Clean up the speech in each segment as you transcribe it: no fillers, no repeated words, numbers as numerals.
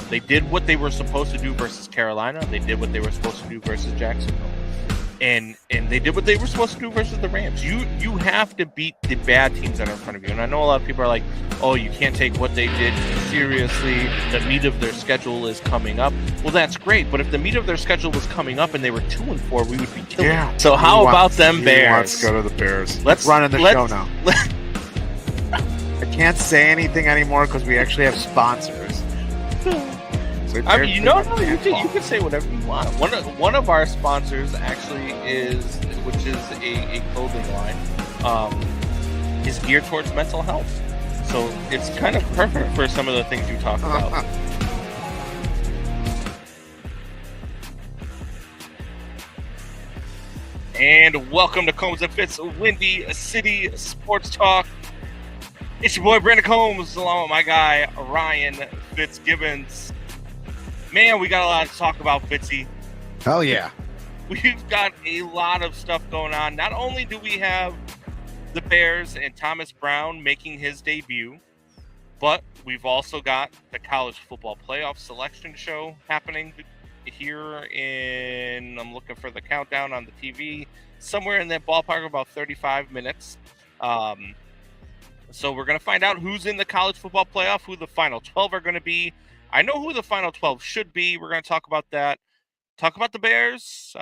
They did what they were supposed to do versus Carolina. They did what they were supposed to do versus Jacksonville. And they did what they were supposed to do versus the Rams. You have to beat the bad teams that are in front of you. And I know a lot of people are like, oh, you can't take what they did seriously. The meat of their schedule is coming up. Well, that's great. But if the meat of their schedule was coming up and they were 2-4, we would be killing. Yeah. So how about them Bears? Let's go to the Bears. Let's run the show now. I can't say anything anymore because we actually have sponsors. So I mean, you can say whatever you want. One of our sponsors actually which is a clothing line, is geared towards mental health. So it's kind of perfect for some of the things you talk about. And welcome to Combs and Fitz, Windy City Sports Talk. It's your boy Brandon Combs, along with my guy Ryan Fitzgibbons. Man, we got a lot to talk about, Fitzy. Hell yeah. We've got a lot of stuff going on. Not only do we have the Bears and Thomas Brown making his debut, but we've also got the college football playoff selection show happening here in, I'm looking for the countdown on the TV, somewhere in that ballpark, about 35 minutes. So we're going to find out who's in the college football playoff, who the final 12 are going to be. I know who the final 12 should be. We're going to talk about that. Talk about the Bears.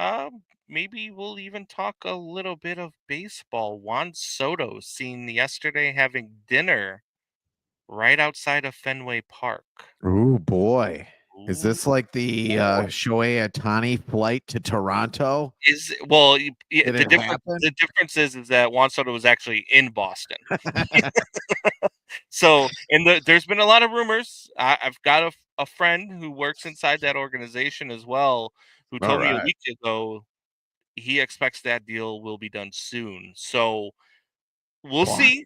Maybe we'll even talk a little bit of baseball. Juan Soto seen yesterday having dinner right outside of Fenway Park. Oh, boy. Is this like the Shohei Ohtani flight to Toronto? The difference is that Juan Soto was actually in Boston. So, and there's been a lot of rumors. I've got a friend who works inside that organization as well, who told me a week ago he expects that deal will be done soon. So we'll see.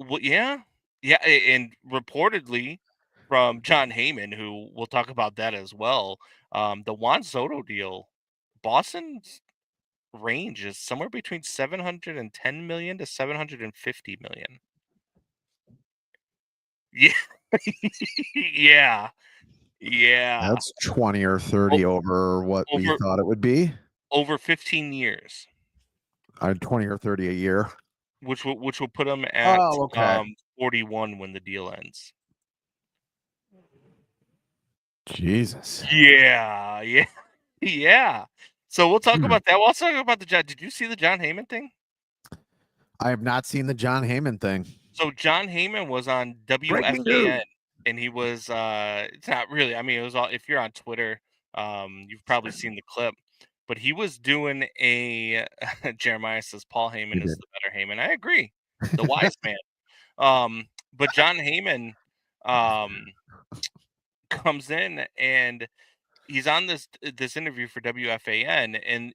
Yeah, and reportedly from John Heyman, who we'll talk about that as well. The Juan Soto deal, Boston's range is somewhere between 710 million to 750 million. Yeah. Yeah. That's 20 or 30 over what we thought it would be. Over 15 years. 20 or 30 a year. Which will put them at 41 when the deal ends. Jesus. Yeah. So we'll talk about that. We'll also talk about the John. Did you see the John Heyman thing? I have not seen the John Heyman thing. So John Heyman was on WFAN, and he was it's not really. I mean, it was all. If you're on Twitter, you've probably seen the clip. But he was doing a Jeremiah says Paul Heyman is the better Heyman. I agree. The wise man. But John Heyman comes in and he's on this interview for WFAN, and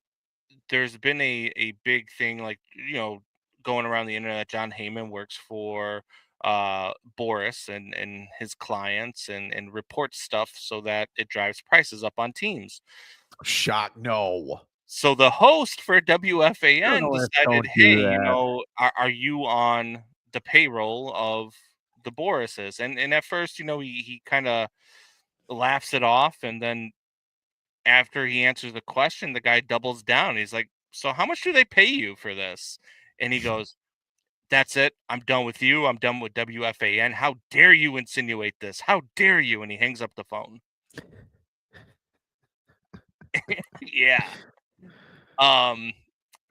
there's been a big thing, like, going around the internet. John Heyman works for Boris and his clients and reports stuff so that it drives prices up on teams. No. So the host for WFAN decided, hey, are you on the payroll of the Borises? And at first, he kind of laughs it off, and then after he answers the question, the guy doubles down. He's like, so how much do they pay you for this? And he goes, that's it. I'm done with you. I'm done with WFAN. How dare you insinuate this? How dare you? And he hangs up the phone. Yeah.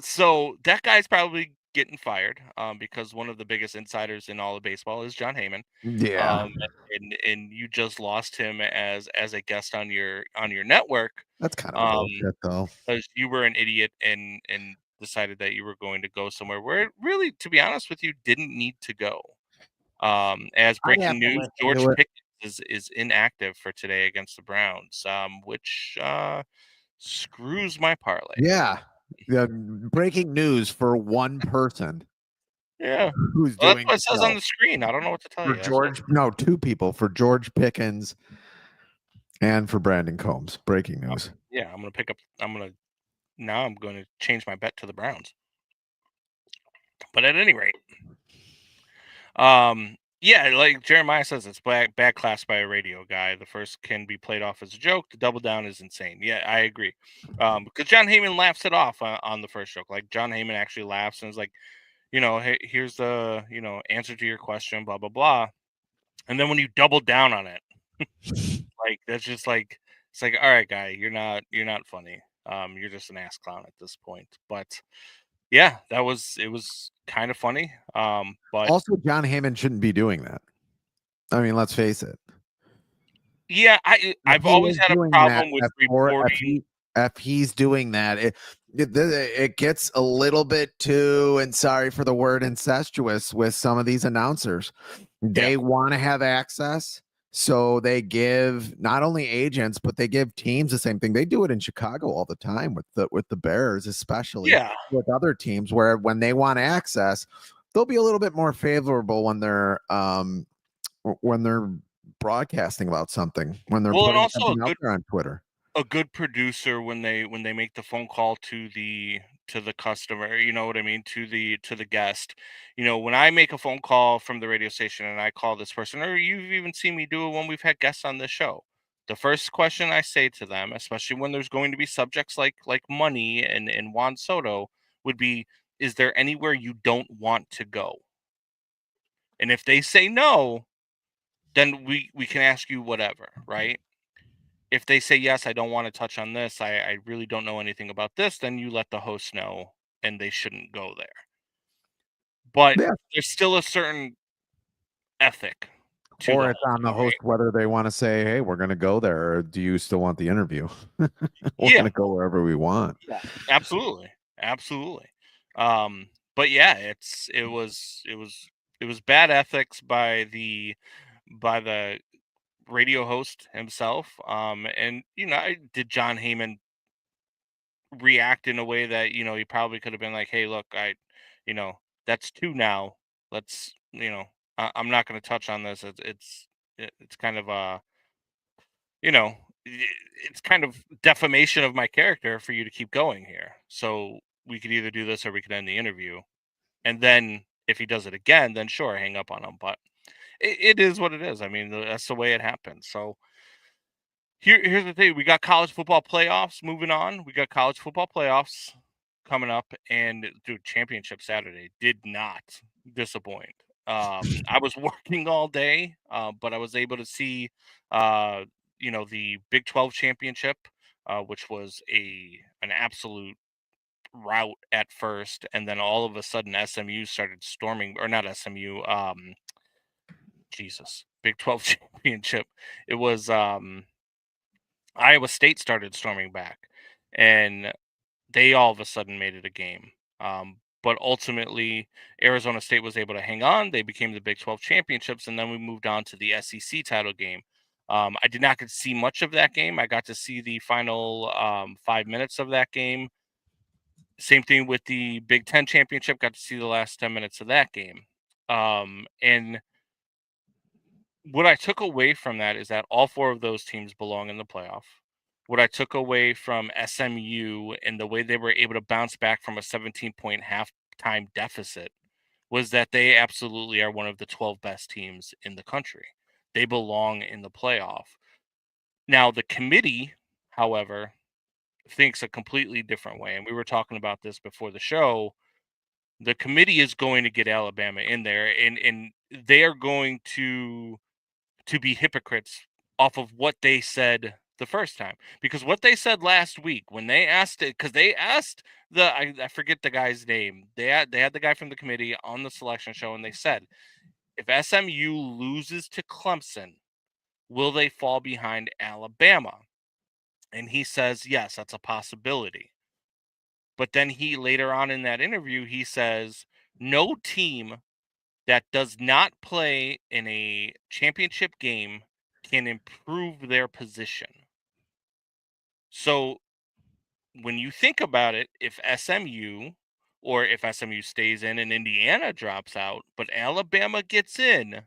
So that guy's probably getting fired because one of the biggest insiders in all of baseball is John Heyman. Yeah. And you just lost him as a guest on your network. That's kind of bullshit, though. Because you were an idiot and decided that you were going to go somewhere where it really, to be honest with you, didn't need to go. As breaking news, George Pickens is inactive for today against the Browns, which screws my parlay. Yeah. Breaking news for one person. Yeah. Who's doing that's what it says on the screen. I don't know what to tell you. Two people, for George Pickens and for Brandon Combs. Breaking news. Yeah, I'm going to change my bet to the Browns. But at any rate, Yeah, like Jeremiah says, it's bad class by a radio guy. The first can be played off as a joke. The double down is insane. Yeah, I agree. Because John Heyman laughs it off on the first joke. Like John Heyman actually laughs and is like, hey, here's the answer to your question, blah blah blah. And then when you double down on it, like that's just like it's like, all right, guy, you're not funny. You're just an ass clown at this point. But yeah, it was kind of funny. But Also, John Heyman shouldn't be doing that. I mean, let's face it. yeah, If I've he always is had a doing that, problem with reporting. if he's doing that, it gets a little bit too, and sorry for the word, incestuous with some of these announcers. Yeah, They want to have access, so they give not only agents, but they give teams the same thing. They do it in Chicago all the time with the Bears, especially yeah. with other teams, where when they want access, they'll be a little bit more favorable when they're broadcasting about something, when they're Well, and putting also something out there on Twitter. a good producer when they make the phone call to the customer, you know what I mean, to the guest. When I make a phone call from the radio station and I call this person, or you've even seen me do it when we've had guests on this show. The first question I say to them, especially when there's going to be subjects like money and Juan Soto, would be, is there anywhere you don't want to go? And if they say no, then we can ask you whatever, right? If they say yes, I don't want to touch on this, I really don't know anything about this, then you let the host know and they shouldn't go there. But Yeah. there's still a certain ethic to the Or it's whole on the thing, right? host whether they want to say, hey, we're going to go there, or do you still want the interview? We're going Yeah, to go wherever we want. yeah, absolutely. Absolutely. But yeah, it was bad ethics by the radio host himself. And did John Heyman react in a way that he probably could have been like, hey, look, you know that's two now, let's I'm not going to touch on this. It's kind of you know it's kind of defamation of my character for you to keep going here, so we could either do this or we could end the interview. And then if he does it again, then sure, hang up on him. But it is what it is. I mean, that's the way it happens. So here's the thing: we got college football playoffs moving on. We got college football playoffs coming up, and dude, championship Saturday did not disappoint. I was working all day, but I was able to see, the Big 12 championship, which was an absolute rout at first, and then all of a sudden SMU started storming, or not SMU, Jesus, Big 12 championship. It was Iowa State started storming back, and they all of a sudden made it a game. But ultimately, Arizona State was able to hang on. They became the Big 12 championships, and then we moved on to the SEC title game. I did not get to see much of that game. I got to see the final 5 minutes of that game. Same thing with the Big 10 championship. Got to see the last 10 minutes of that game. And what I took away from that is that all four of those teams belong in the playoff. What I took away from SMU and the way they were able to bounce back from a 17-point halftime deficit was that they absolutely are one of the 12 best teams in the country. They belong in the playoff. Now, the committee, however, thinks a completely different way. And we were talking about this before the show. The committee is going to get Alabama in there, and they are going to be hypocrites off of what they said the first time. Because what they said last week when they asked it, because they asked I forget the guy's name. They had the guy from the committee on the selection show, and they said, if SMU loses to Clemson, will they fall behind Alabama? And he says, yes, that's a possibility. But then he later on in that interview, he says, no team that does not play in a championship game can improve their position. So when you think about it, if SMU or if SMU stays in and Indiana drops out, but Alabama gets in,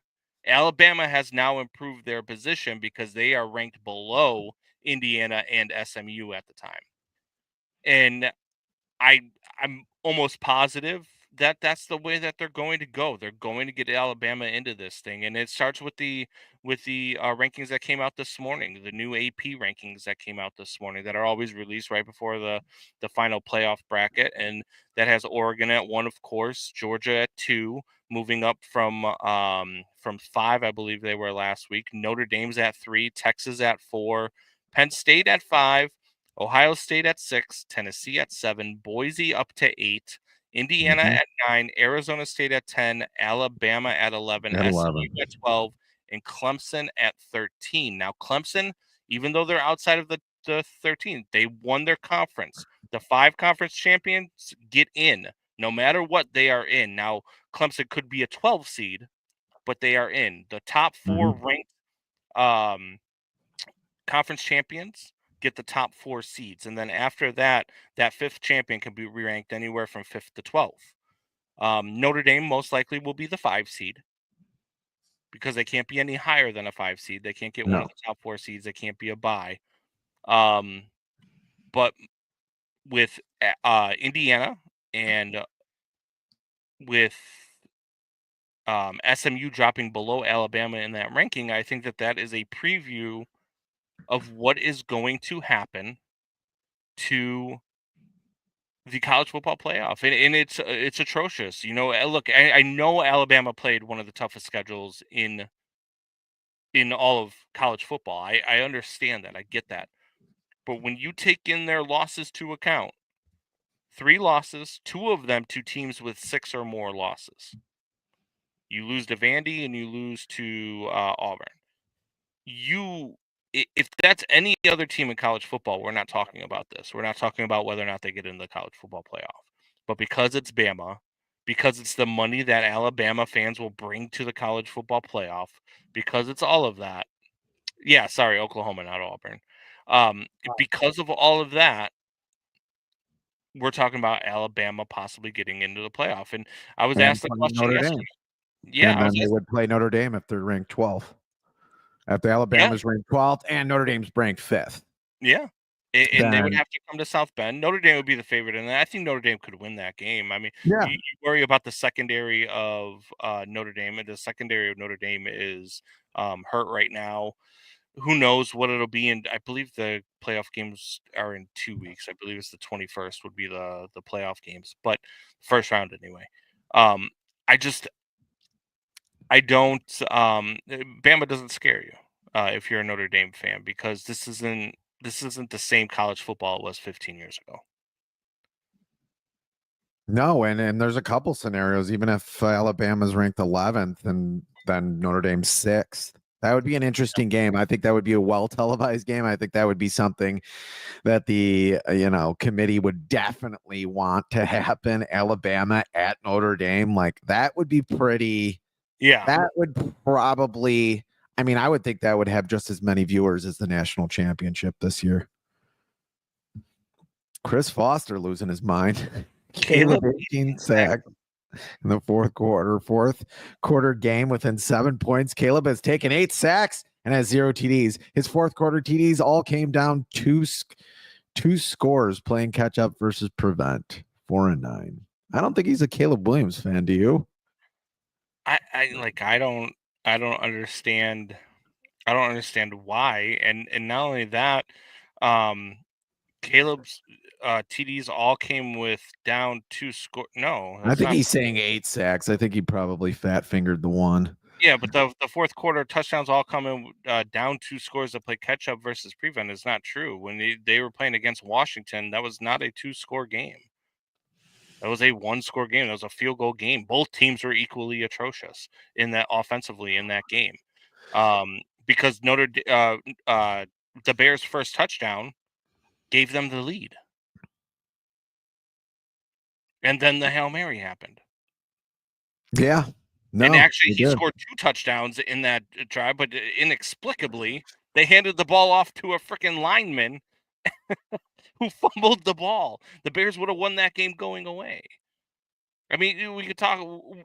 Alabama has now improved their position because they are ranked below Indiana and SMU at the time. And I'm almost positive that's the way that they're going to go. They're going to get Alabama into this thing, and it starts with the rankings that came out this morning, the new AP rankings that came out this morning that are always released right before the final playoff bracket, and that has Oregon at 1, of course, Georgia at 2, moving up from 5, I believe they were last week. Notre Dame's at 3, Texas at 4, Penn State at 5, Ohio State at 6, Tennessee at 7, Boise up to 8, Indiana at 9, Arizona State at 10, Alabama at 11, At 11. SMU at 12, and Clemson at 13. Now, Clemson, even though they're outside of the 13, they won their conference. The 5 conference champions get in. No matter what, they are in. Now, Clemson could be a 12 seed, but they are in. The top 4 ranked conference champions get the top 4 seeds, and then after that, that 5th champion can be ranked anywhere from 5th to 12th. Notre Dame most likely will be the 5 seed because they can't be any higher than a 5 seed. They can't get one of the top 4 seeds. They can't be a bye. But with Indiana and with SMU dropping below Alabama in that ranking, I think that is a preview of what is going to happen to the college football playoff, and it's atrocious. Look, I know Alabama played one of the toughest schedules in all of college football. I understand that. I get that. But when you take in their losses to account, 3 losses, 2 of them to teams with 6 or more losses. You lose to Vandy and you lose to Auburn. If that's any other team in college football, we're not talking about this. We're not talking about whether or not they get in the college football playoff. But because it's Bama, because it's the money that Alabama fans will bring to the college football playoff, because it's all of that. Yeah, sorry, Oklahoma, not Auburn. Because of all of that, we're talking about Alabama possibly getting into the playoff. And I was asked the question yesterday. Yeah, and then they would play Notre Dame if they're ranked 12th. After Alabama's ranked 12th and Notre Dame's ranked 5th. Yeah. And they would have to come to South Bend. Notre Dame would be the favorite, and I think Notre Dame could win that game. I mean, you worry about the secondary of Notre Dame, and the secondary of Notre Dame is hurt right now. Who knows what it'll be? And I believe the playoff games are in 2 weeks. I believe it's the 21st would be the playoff games, but first round anyway. I don't. Bama doesn't scare you if you're a Notre Dame fan, because this isn't the same college football it was 15 years ago. No, and there's a couple scenarios. Even if Alabama's ranked 11th and then Notre Dame's 6th, that would be an interesting game. I think that would be a well televised game. I think that would be something that the committee would definitely want to happen. Alabama at Notre Dame, like that would be pretty. Yeah, that would probably. I mean, I would think that would have just as many viewers as the national championship this year. Chris Foster losing his mind. Caleb 18 sacks in the fourth quarter game within 7 points. Caleb has taken 8 sacks and has 0 TDs. His fourth quarter TDs all came down two scores, playing catch up versus prevent. 4-9. I don't think he's a Caleb Williams fan. Do you? I don't understand. I don't understand why. And not only that, Caleb's TDs all came with down 2 score. No, I think he's saying 8 sacks. I think he probably fat fingered the one. Yeah, but the fourth quarter touchdowns all come in down 2 scores to play catch up versus prevent is not true. When they were playing against Washington, that was not a 2-score game. That was a 1-score game. That was a field goal game. Both teams were equally atrocious in that offensively in that game. Because the Bears' first touchdown gave them the lead. And then the Hail Mary happened. Yeah. No, and actually, he scored 2 touchdowns in that drive, but inexplicably, they handed the ball off to a freaking lineman who fumbled the ball. The Bears would have won that game going away. I mean, we could talk,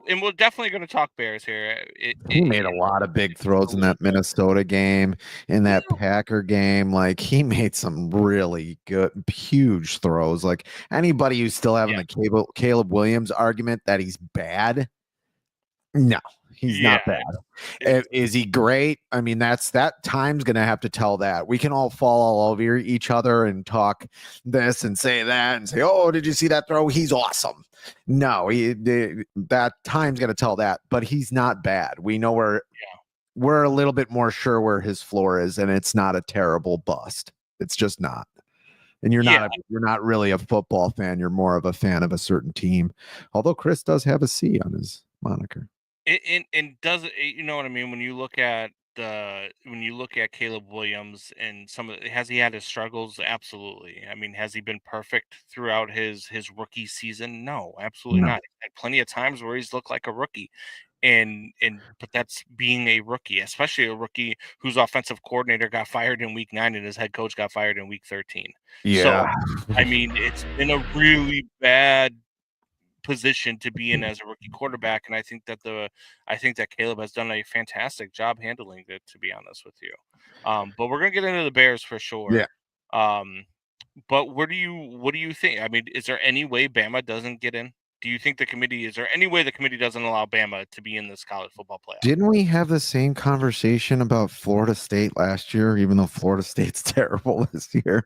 and we're definitely going to talk Bears here. He made a lot of big throws in that Minnesota game, in that Packer game. Like, he made some really good, huge throws. Like, anybody who's still having the Caleb Williams argument that he's bad, no, he's not bad. Is he great? I mean, that time's going to have to tell that. We can all fall all over each other and talk this and say that and say, oh, did you see that throw? He's awesome. No, that time's going to tell that, but he's not bad. We know we're a little bit more sure where his floor is, and it's not a terrible bust. It's just not. And you're not really a football fan. You're more of a fan of a certain team. Although Chris does have a C on his moniker. And does it, you know what I mean? When you look at Caleb Williams and has he had his struggles? Absolutely. I mean, has he been perfect throughout his rookie season? No, absolutely not. He's had plenty of times where he's looked like a rookie. But that's being a rookie, especially a rookie whose offensive coordinator got fired in week 9 and his head coach got fired in week 13. Yeah. So, I mean, it's been a really bad position to be in as a rookie quarterback, and I think that Caleb has done a fantastic job handling it, to be honest with you. But we're gonna get into the Bears for sure. Yeah. But what do you think? I mean, is there any way Bama doesn't get in? Do you think is there any way the committee doesn't allow Bama to be in this college football playoff? Didn't we have the same conversation about Florida State last year, even though Florida State's terrible this year?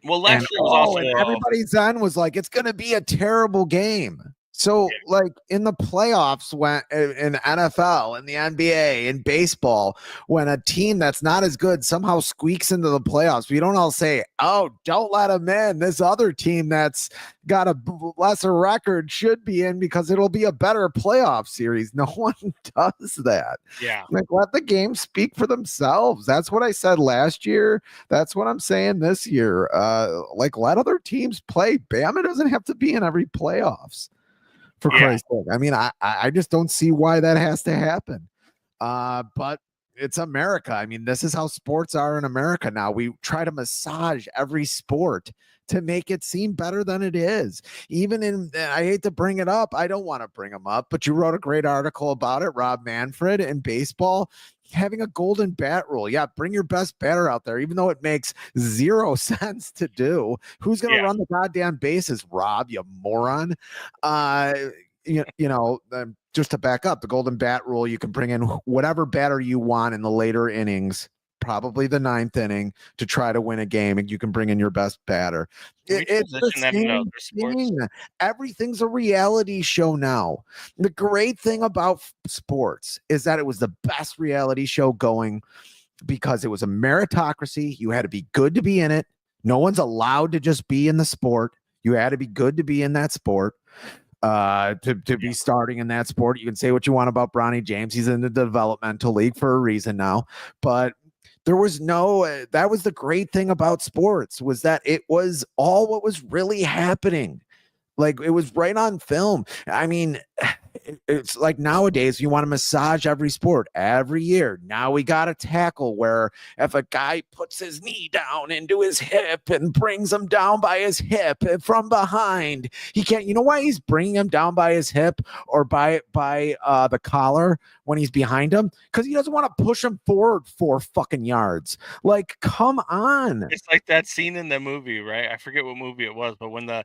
Well, last year was also and everybody's then was like, it's going to be a terrible game. So, like in the playoffs, when in NFL, in the NBA, in baseball, when a team that's not as good somehow squeaks into the playoffs, we don't all say, "Oh, don't let them in." This other team that's got a lesser record should be in because it'll be a better playoff series. No one does that. Yeah, like let the games speak for themselves. That's what I said last year. That's what I'm saying this year. Like let other teams play. Bama doesn't have to be in every playoffs. For Christ's sake. I mean, I just don't see why that has to happen. But it's America. I mean, this is how sports are in America now. We try to massage every sport to make it seem better than it is. Even I hate to bring it up. I don't want to bring them up, but you wrote a great article about it, Rob Manfred, in baseball. Having a golden bat rule. Yeah, bring your best batter out there, even though it makes 0 sense to do. Who's going to run the goddamn bases, Rob, you moron? Just to back up, the golden bat rule, you can bring in whatever batter you want in the later innings, probably the 9th inning, to try to win a game, and you can bring in your best batter. It's the same thing. Everything's a reality show now. The great thing about sports is that it was the best reality show going because it was a meritocracy. You had to be good to be in it. No one's allowed to just be in the sport. You had to be good to be in that sport. To be starting in that sport. You can say what you want about Bronny James. He's in the developmental league for a reason now, but there was that was the great thing about sports, was that it was all what was really happening. Like it was right on film. I mean, it's like nowadays you want to massage every sport every year. Now we got a tackle where if a guy puts his knee down into his hip and brings him down by his hip from behind, he can't. You know why he's bringing him down by his hip or by the collar when he's behind him? Because he doesn't want to push him forward 4 fucking yards. Like, come on. It's like that scene in the movie, right? I forget what movie it was, but when the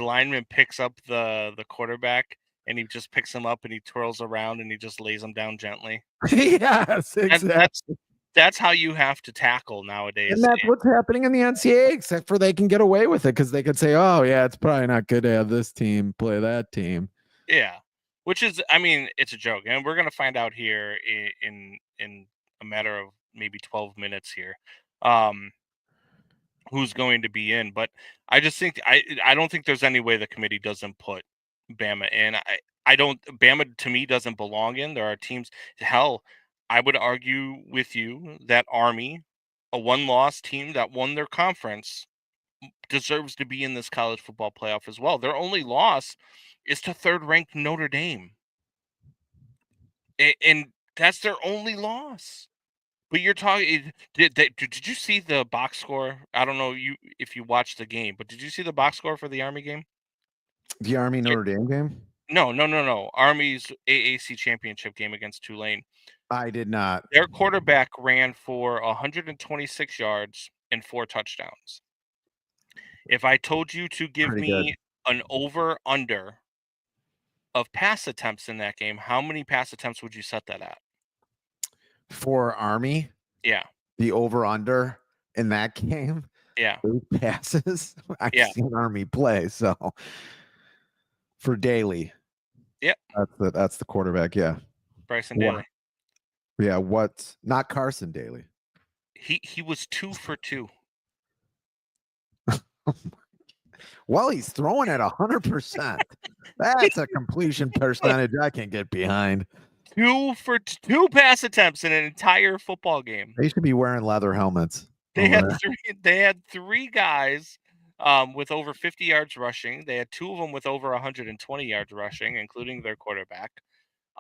lineman picks up the quarterback and he just picks him up and he twirls around and he just lays him down gently. Yes, exactly. That's how you have to tackle nowadays. And that's what's happening in the NCAA, except for they can get away with it because they could say, oh, yeah, it's probably not good to have this team play that team. Yeah, which is, I mean, it's a joke. And we're going to find out here in a matter of maybe 12 minutes here who's going to be in. But I just think, I don't think there's any way the committee doesn't put Bama in. Bama to me doesn't belong in. There are teams, hell, I would argue with you that Army, a 1-loss team that won their conference, deserves to be in this college football playoff as well. Their only loss is to 3rd-ranked Notre Dame. And that's their only loss. But you're talking, did you see the box score? I don't know if you watched the game, but did you see the box score for the Army game? The Army Notre Dame game? No. Army's AAC championship game against Tulane. I did not. Their quarterback ran for 126 yards and 4 touchdowns. If I told you to give Pretty me good. an over-under of pass attempts in that game, how many pass attempts would you set that at? For Army, Yeah. the over-under in that game, Yeah. 8 passes. I've Yeah. seen Army play, so for Daly. Yep. That's the quarterback, yeah. Bryson Daly. Yeah, not Carson Daly. He was 2 for 2. Well, he's throwing at 100%. That's a completion percentage I can get behind. 2 for 2 pass attempts in an entire football game. They should be wearing leather helmets. They had 3 guys with over 50 yards rushing. They had 2 of them with over 120 yards rushing, including their quarterback.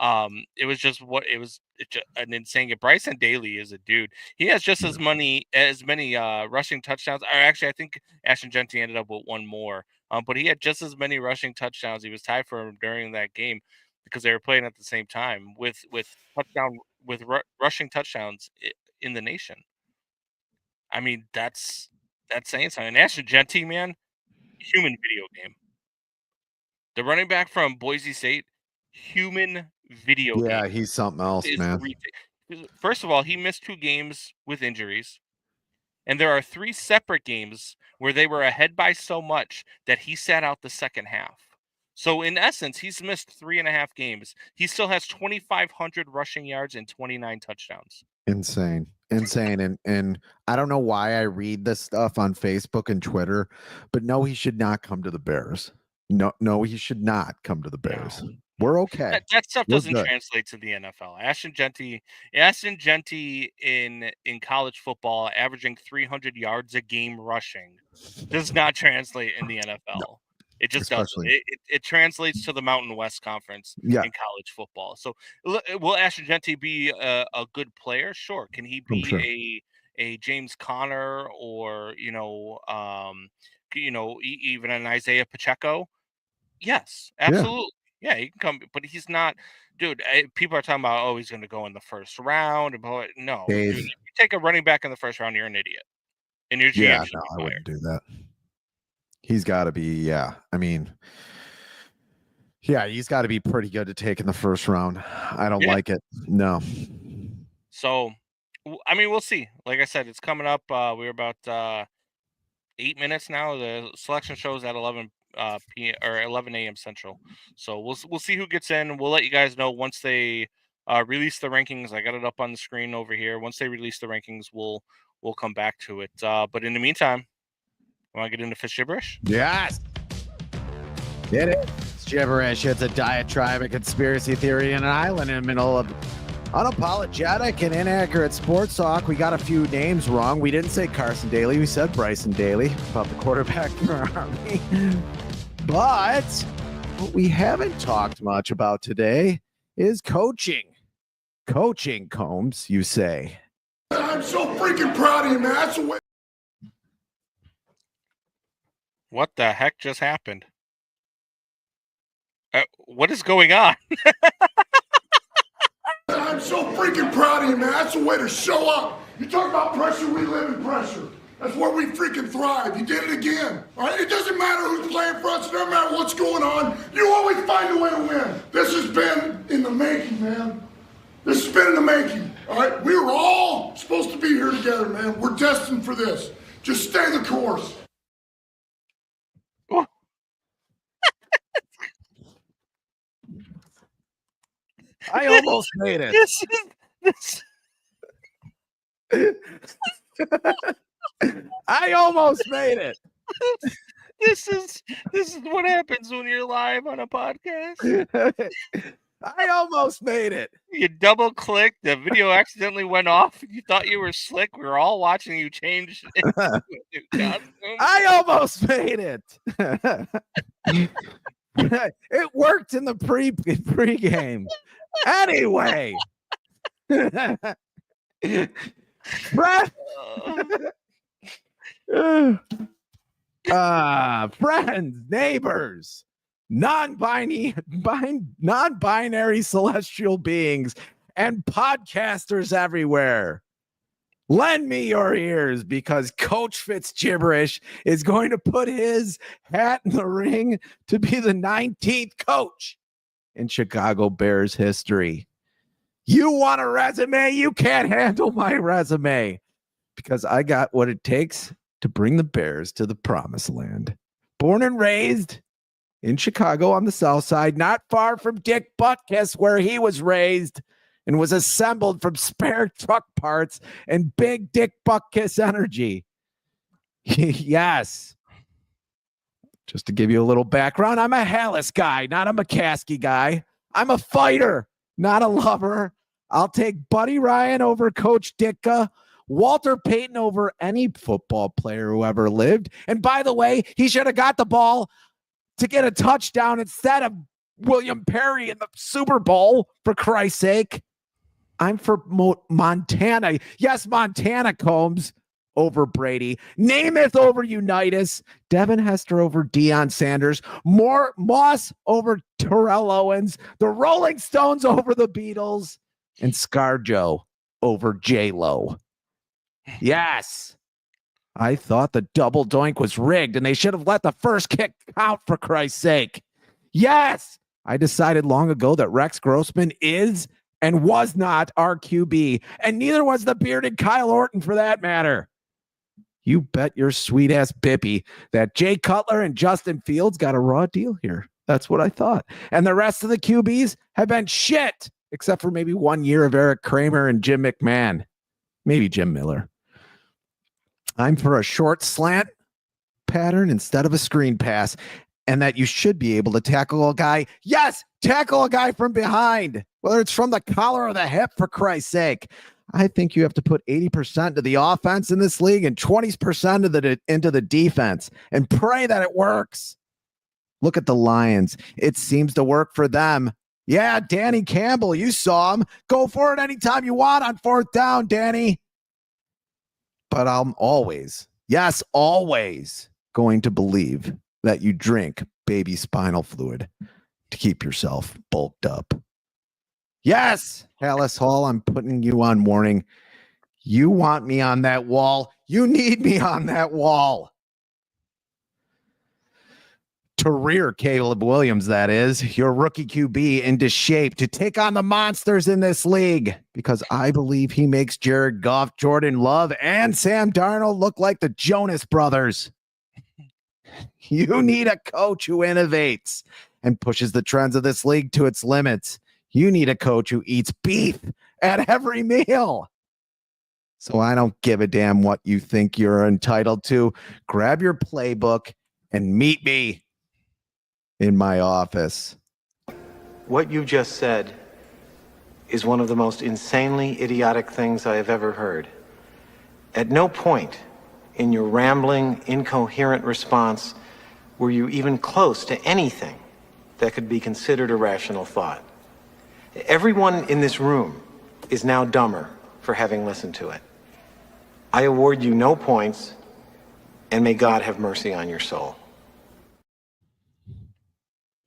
It was just an insane game. Bryson Daly is a dude. He has just as many rushing touchdowns. Or actually, I think Ashton Genty ended up with 1 more. But he had just as many rushing touchdowns. He was tied for him during that game because they were playing at the same time with rushing touchdowns in the nation. I mean, that's saying something. And Ashton Genty, man, human video game. The running back from Boise State, human video game. Yeah, he's something else, man. First of all, he missed 2 games with injuries. And there are 3 separate games where they were ahead by so much that he sat out the second half. So in essence, he's missed 3.5 games. He still has 2,500 rushing yards and 29 touchdowns. Insane. And I don't know why I read this stuff on Facebook and Twitter, but no, he should not come to the Bears. No, he should not come to the Bears. No. We're okay. That stuff doesn't translate to the NFL. Ashton Genty in college football, averaging 300 yards a game rushing, does not translate in the NFL. No. It just doesn't. It translates to the Mountain West Conference in college football. So, will Ashton Genty be a good player? Sure. Can he be a James Conner or even an Isaiah Pacheco? Yes, absolutely. Yeah, he can come, but he's not, dude. People are talking about, he's going to go in the first round. No, dude, if you take a running back in the first round, you're an idiot. And your GM should be fired. I wouldn't do that. He's got to be, I mean, he's got to be pretty good to take in the first round. I don't like it. No. So, I mean, we'll see. Like I said, it's coming up. We're about 8 minutes now. The selection shows at 11 p.m. or 11 a.m. Central. So we'll see who gets in. We'll let you guys know once they release the rankings. I got it up on the screen over here. Once they release the rankings, we'll come back to it. But in the meantime, want to get into Fitz gibberish? Yes. Get it. It's gibberish. It's a diatribe, a conspiracy theory, and an island in the middle of unapologetic and inaccurate sports talk. We got a few names wrong. We didn't say Carson Daly. We said Bryson Daly about the quarterback for Army. But what we haven't talked much about today is coaching. Coaching, Combs, you say. I'm so freaking proud of you, man. That's the way. What the heck just happened? What is going on? I'm so freaking proud of you, man. That's the way to show up. You talk about pressure, we live in pressure. That's where we freaking thrive. You did it again. All right? It doesn't matter who's playing for us. It doesn't matter what's going on. You always find a way to win. This has been in the making, man. This has been in the making. All right? We were all supposed to be here together, man. We're destined for this. Just stay the course. I almost made it. I almost made it. This is what happens when you're live on a podcast. I almost made it. You double clicked, the video accidentally went off. You thought you were slick. We were all watching you change. I almost made it. It worked in the pregame. Anyway, friends, neighbors, non-binary celestial beings, and podcasters everywhere. Lend me your ears, because Coach Fitz Gibberish is going to put his hat in the ring to be the 19th coach in Chicago Bears history. You want a resume? You can't handle my resume, because I got what it takes to bring the Bears to the promised land. Born and raised in Chicago on the south side, not far from Dick Butkus, where he was raised and was assembled from spare truck parts and big Dick Butkus energy. Yes. Just to give you a little background, I'm a Hallis guy, not a McCaskey guy. I'm a fighter, not a lover. I'll take Buddy Ryan over Coach Ditka, Walter Payton over any football player who ever lived. And by the way, he should have got the ball to get a touchdown instead of William Perry in the Super Bowl, for Christ's sake. I'm for Montana. Yes, Montana, Combs over Brady. Namath over Unitas. Devin Hester over Deion Sanders. Moss over Terrell Owens. The Rolling Stones over the Beatles. And ScarJo over J-Lo. Yes. I thought the double doink was rigged and they should have let the first kick count, for Christ's sake. Yes. I decided long ago that Rex Grossman is and was not our QB, and neither was the bearded Kyle Orton, for that matter. You bet your sweet ass Bippy that Jay Cutler and Justin Fields got a raw deal here. That's what I thought. And the rest of the QBs have been shit, except for maybe 1 year of Eric Kramer and Jim McMahon. Maybe Jim Miller. I'm for a short slant pattern instead of a screen pass, and that you should be able to tackle a guy. Yes, tackle a guy from behind, whether it's from the collar or the hip, for Christ's sake. I think you have to put 80% to the offense in this league and 20% into the defense, and pray that it works. Look at the Lions. It seems to work for them. Yeah, Danny Campbell, you saw him. Go for it anytime you want on fourth down, Danny. But I'm always, yes, always going to believe that you drink baby spinal fluid to keep yourself bulked up. Yes, Hallis Hall, I'm putting you on warning. You want me on that wall. You need me on that wall. To rear Caleb Williams, that is, your rookie QB, into shape to take on the monsters in this league, because I believe he makes Jared Goff, Jordan Love, and Sam Darnold look like the Jonas Brothers. You need a coach who innovates and pushes the trends of this league to its limits. You need a coach who eats beef at every meal. So I don't give a damn what you think you're entitled to. Grab your playbook and meet me in my office. What you just said is one of the most insanely idiotic things I have ever heard. At no point in your rambling, incoherent response were you even close to anything that could be considered a rational thought. Everyone in this room is now dumber for having listened to it. I award you no points, and may God have mercy on your soul.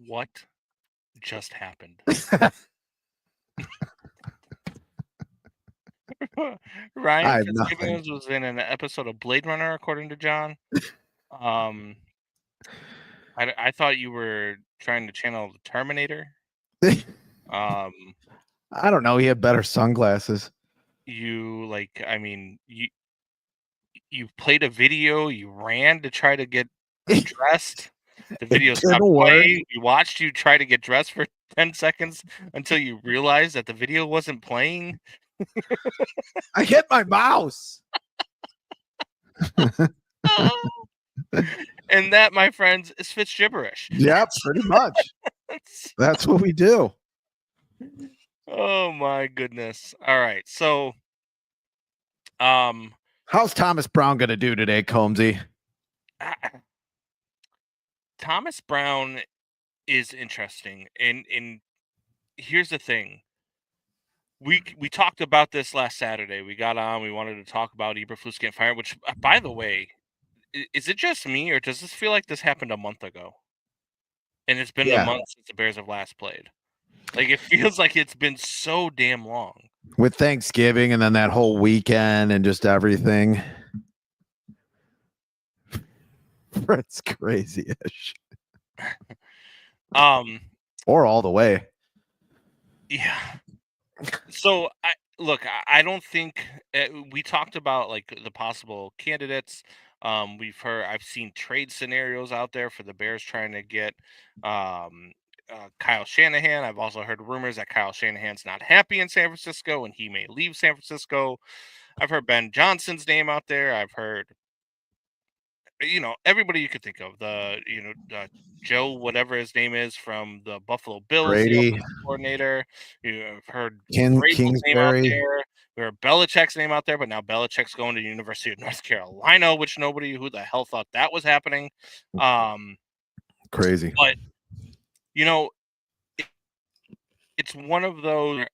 What just happened? Ryan Fitzgibbons was in an episode of Blade Runner, according to John. I thought you were trying to channel the Terminator. I don't know. He had better sunglasses. You played a video. You ran to try to get dressed. The video stopped playing. We watched you try to get dressed for 10 seconds until you realized that the video wasn't playing. I hit my mouse. And that, my friends, is Fitz Gibberish. Yeah, pretty much. That's what we do. Oh my goodness. All right. So how's Thomas Brown gonna do today, Combsy? Thomas Brown is interesting. And here's the thing. We talked about this last Saturday. We got on, we wanted to talk about Eberflus getting fired, which, by the way, is it just me, or does this feel like this happened a month ago? and it's been a month since the Bears have last played. Like, it feels like it's been so damn long. With Thanksgiving and then that whole weekend and just everything. It's crazy-ish. Or all the way. Yeah. So I don't think we talked about like the possible candidates. I've seen trade scenarios out there for the Bears trying to get Kyle Shanahan. I've also heard rumors that Kyle Shanahan's not happy in San Francisco and he may leave San Francisco. I've heard Ben Johnson's name out there. I've heard, everybody you could think of. Joe, whatever his name is, from the Buffalo Bills, the Brady. offensive coordinator. I've heard Vrabel's name out there. We heard Belichick's name out there, but now Belichick's going to the University of North Carolina, which who the hell thought that was happening. Crazy. But, it's one of those.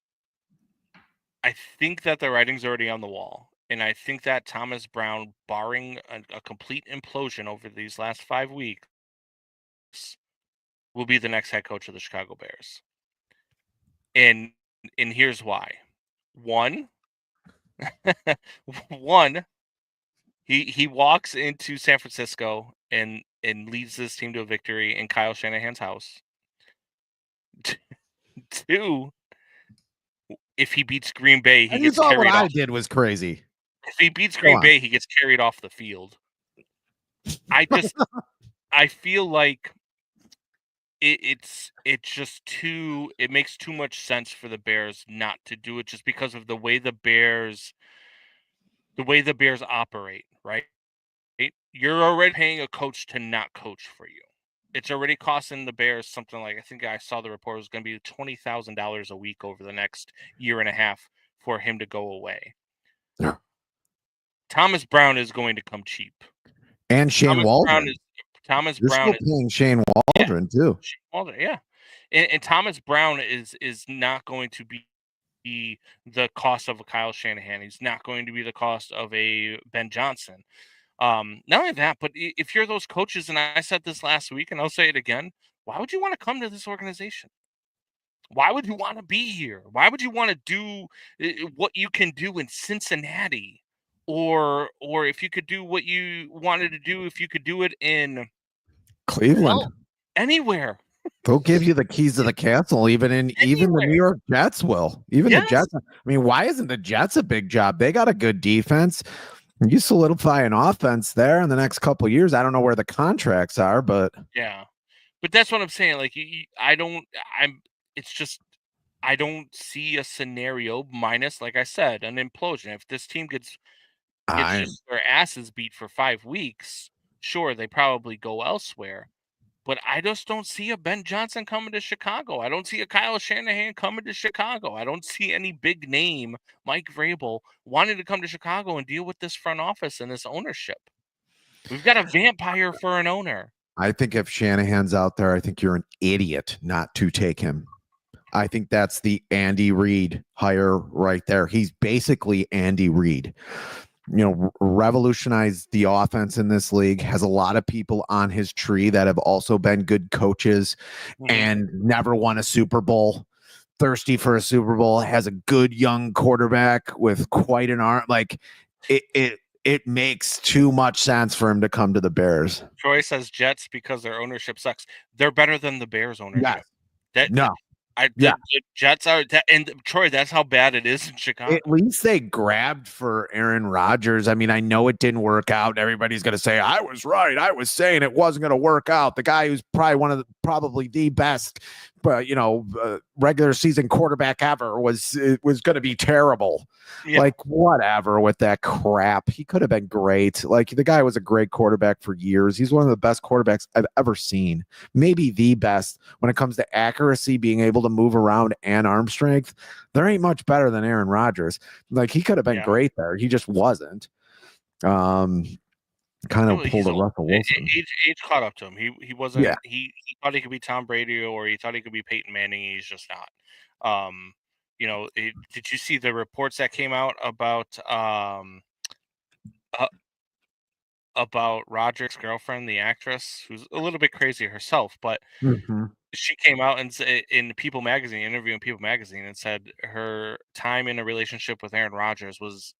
I think that the writing's already on the wall. And I think that Thomas Brown, barring a complete implosion over these last 5 weeks, will be the next head coach of the Chicago Bears. And here's why. One, he walks into San Francisco and leads this team to a victory in Kyle Shanahan's house. 2, if he beats Green Bay, he gets carried off. What I did was crazy. If he beats Green Bay, he gets carried off the field. I feel like it makes too much sense for the Bears not to do it, just because of the way the Bears operate, right? You're already paying a coach to not coach for you. It's already costing the Bears something like, I think I saw the report, was going to be $20,000 a week over the next year and a half for him to go away. Yeah. Thomas Brown is going to come cheap. And Shane Waldron. Thomas You're Brown still paying Shane Waldron too. Shane Waldron, yeah. And Thomas Brown is not going to be the cost of a Kyle Shanahan. He's not going to be the cost of a Ben Johnson. Not only that, but if you're those coaches, and I said this last week, and I'll say it again, why would you want to come to this organization? Why would you want to be here? Why would you want to do what you can do in Cincinnati? Or if you could do what you wanted to do, if you could do it in Cleveland, anywhere. They'll give you the keys to the castle, even the New York Jets will. Even the Jets. I mean, why isn't the Jets a big job? They got a good defense. You solidify an offense there in the next couple of years. I don't know where the contracts are, but yeah, but that's what I'm saying. Like, I don't see a scenario minus, like I said, an implosion. If this team gets just their asses beat for 5 weeks, sure, they probably go elsewhere. But I just don't see a Ben Johnson coming to Chicago. I don't see a Kyle Shanahan coming to Chicago. I don't see any big name, Mike Vrabel, wanting to come to Chicago and deal with this front office and this ownership. We've got a vampire for an owner. I think if Shanahan's out there, I think you're an idiot not to take him. I think that's the Andy Reid hire right there. He's basically Andy Reid. Revolutionized the offense in this league, has a lot of people on his tree that have also been good coaches and never won a Super Bowl, thirsty for a Super Bowl, has a good young quarterback with quite an arm. Like it makes too much sense for him to come to the Bears. Troy says Jets because their ownership sucks. They're better than the Bears ownership. Yes. The Jets are, and Troy, that's how bad it is in Chicago. At least they grabbed for Aaron Rodgers. I mean, I know it didn't work out. Everybody's going to say, I was right. I was saying it wasn't going to work out. The guy who's probably the best, regular season quarterback ever was going to be terrible. Yeah. Like, whatever with that crap. He could have been great. Like, the guy was a great quarterback for years. He's one of the best quarterbacks I've ever seen. Maybe the best when it comes to accuracy, being able to move around and arm strength. There ain't much better than Aaron Rodgers. Like, he could have been great there. He just wasn't. Kind of pulled a Russell Wilson. Age caught up to him. He wasn't. Yeah. He thought he could be Tom Brady, or he thought he could be Peyton Manning. He's just not. Did you see the reports that came out about about Roderick's girlfriend, the actress, who's a little bit crazy herself, but Mhm. she came out and in People Magazine, interviewing People Magazine, and said her time in a relationship with Aaron Rodgers was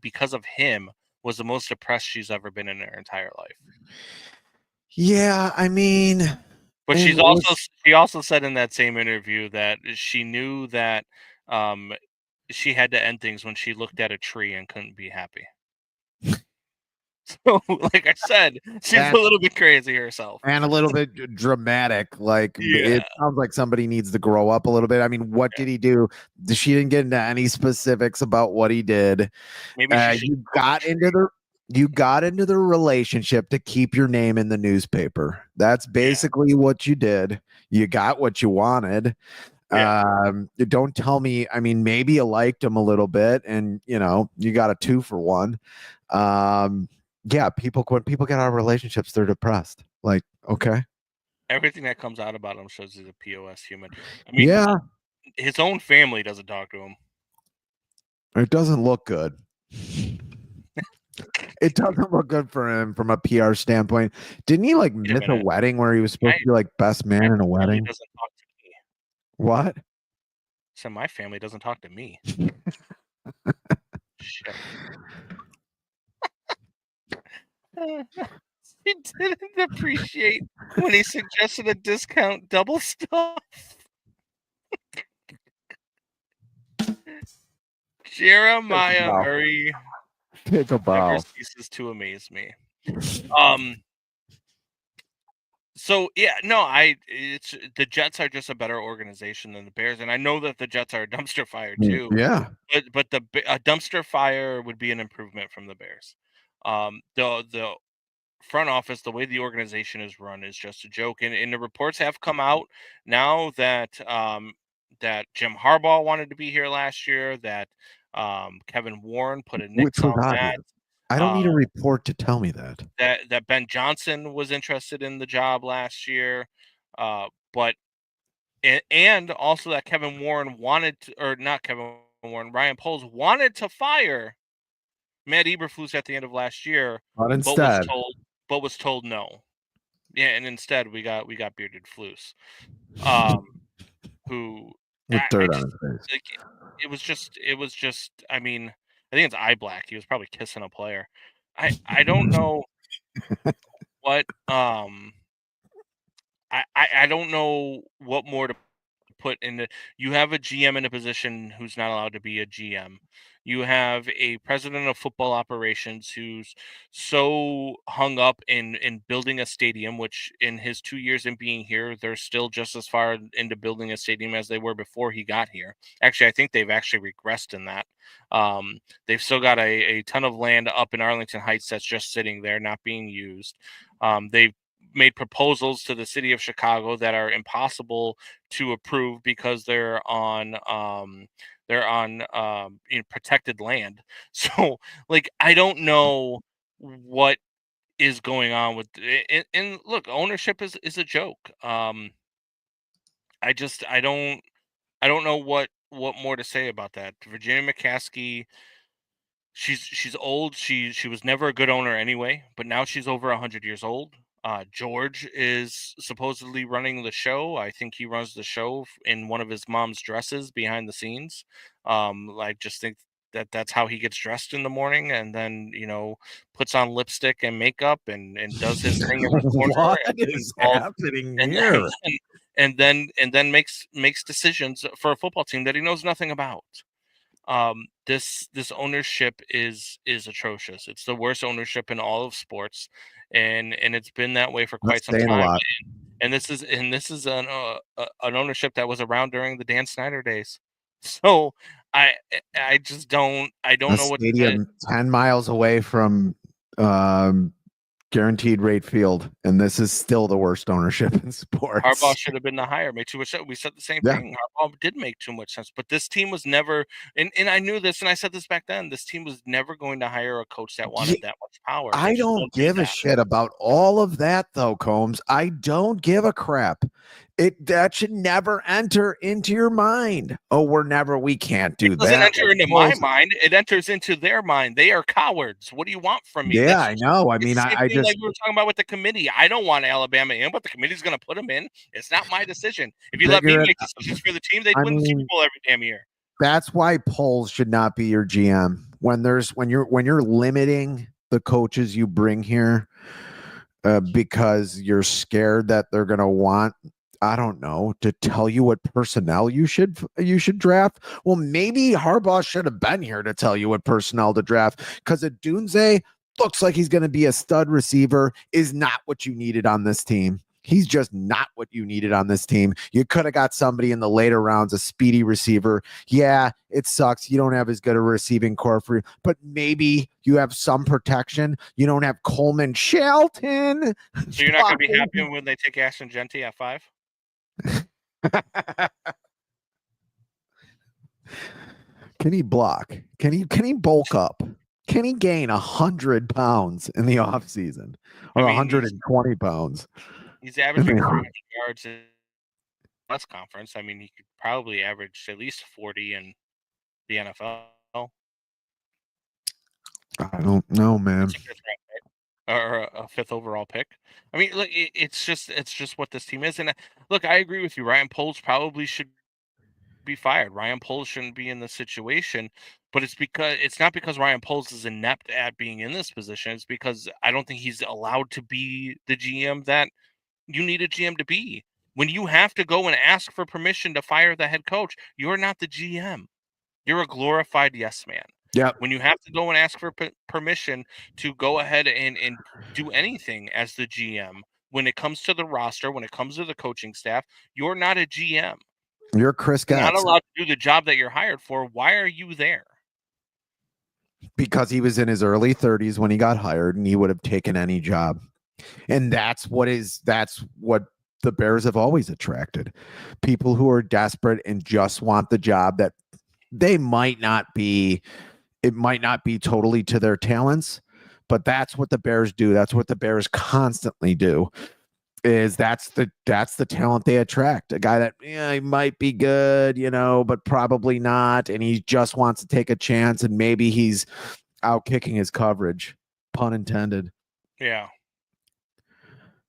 because of him was the most depressed she's ever been in her entire life. Yeah, I mean, But and she also said in that same interview that she knew that she had to end things when she looked at a tree and couldn't be happy. So, like I said, she's a little bit crazy herself. and a little bit dramatic. Like Yeah. it sounds like somebody needs to grow up a little bit. I mean, what did he do? She didn't get into any specifics about what he did. Maybe she should You got into the relationship to keep your name in the newspaper. That's basically what you did. You got what you wanted. Yeah. Don't tell me. I mean, maybe you liked him a little bit, and you got a 2 for 1. Yeah, when people get out of relationships, they're depressed. Like, okay, Everything that comes out about him shows he's a POS human. I mean, yeah, his own family doesn't talk to him. it doesn't look good. It doesn't look good for him from a PR standpoint. Didn't he miss a wedding where he was supposed to be best man in a wedding? Doesn't talk to me. What? So my family doesn't talk to me. Shit. He didn't appreciate when he suggested a discount double stuff. Jeremiah Murray never ceases to amaze me. So yeah, no, it's the Jets are just a better organization than the Bears, and I know that the Jets are a dumpster fire too. Yeah, but a dumpster fire would be an improvement from the Bears. The front office, the way the organization is run, is just a joke, and the reports have come out now that that Jim Harbaugh wanted to be here last year, that Kevin Warren put a nix on that. I don't need a report to tell me that. That Ben Johnson was interested in the job last year, but and also that Kevin Warren wanted to, or not Kevin Warren, Ryan Poles wanted to fire Matt Eberflus at the end of last year, but instead, was told no. Yeah, and instead we got bearded Flus, who with dirt on his face. Like, it was just. I mean, I think it's eye black. He was probably kissing a player. I don't know what I don't know what more to put in the. You have a GM in a position who's not allowed to be a GM. You have a president of football operations who's so hung up in building a stadium, which in his 2 years in being here, they're still just as far into building a stadium as they were before he got here. Actually, I think they've actually regressed in that. They've still got a ton of land up in Arlington Heights that's just sitting there, not being used. They've made proposals to the city of Chicago that are impossible to approve because they're on protected land. So I don't know what is going on with and look, ownership is a joke. I don't know what more to say about that. Virginia McCaskey, she's old. She was never a good owner anyway, but now she's over 100 years old. George is supposedly running the show. I think he runs the show in one of his mom's dresses behind the scenes. I just think that's how he gets dressed in the morning, and then puts on lipstick and makeup and does his thing in the corner. What is happening here? And then makes decisions for a football team that he knows nothing about. This ownership is atrocious. It's the worst ownership in all of sports, and it's been that way for quite some time. And this is an ownership that was around during the Dan Snyder days. So I don't know what stadium 10 miles away from guaranteed rate field, and this is still the worst ownership in sports. Harbaugh should have been the hire. Made too much sense. We said the same thing. Harbaugh did make too much sense, but this team was never. And I knew this, and I said this back then. This team was never going to hire a coach that wanted that much power. I don't give a shit about all of that, though, Combs. I don't give a crap. That should never enter into your mind. Oh, we can't do that. It doesn't enter into my mind. It enters into their mind. They are cowards. What do you want from me? Yeah, I know. I mean, I just like we were talking about with the committee. I don't want Alabama in, but the committee's going to put them in. It's not my decision. If you let me make decisions for the team, they'd win the Super Bowl every damn year. That's why polls should not be your GM. When you're limiting the coaches you bring here because you're scared that they're going to want, I don't know, to tell you what personnel you should draft. Well, maybe Harbaugh should have been here to tell you what personnel to draft, because Odunze looks like he's going to be a stud receiver, is not what you needed on this team. He's just not what you needed on this team. You could have got somebody in the later rounds, a speedy receiver. Yeah, it sucks. You don't have as good a receiving core for you, but maybe you have some protection. You don't have Coleman Shelton. So you're not going to be happy when they take Ashton Genty at 5? Can he block? Can he bulk up? Can he gain 100 pounds in the offseason or 120 pounds? He's averaging 300 yards in press conference. I mean, he could probably average at least 40 in the NFL. I don't know, man. Or a 5th overall pick. I mean, look, it's just what this team is. And look, I agree with you. Ryan Poles probably should be fired. Ryan Poles shouldn't be in this situation, but it's not because Ryan Poles is inept at being in this position. It's because I don't think he's allowed to be the GM that you need a GM to be. When you have to go and ask for permission to fire the head coach, you're not the GM. You're a glorified yes man. Yeah. When you have to go and ask for permission to go ahead and do anything as the GM, when it comes to the roster, when it comes to the coaching staff, you're not a GM. You're Chris Getz. You're not allowed to do the job that you're hired for. Why are you there? Because he was in his early 30s when he got hired, and he would have taken any job. And that's what the Bears have always attracted. People who are desperate and just want the job that they might not be totally to their talents, but that's what the Bears do. That's what the Bears constantly do. That's the talent they attract. A guy that he might be good, but probably not, and he just wants to take a chance, and maybe he's out kicking his coverage, pun intended. Yeah.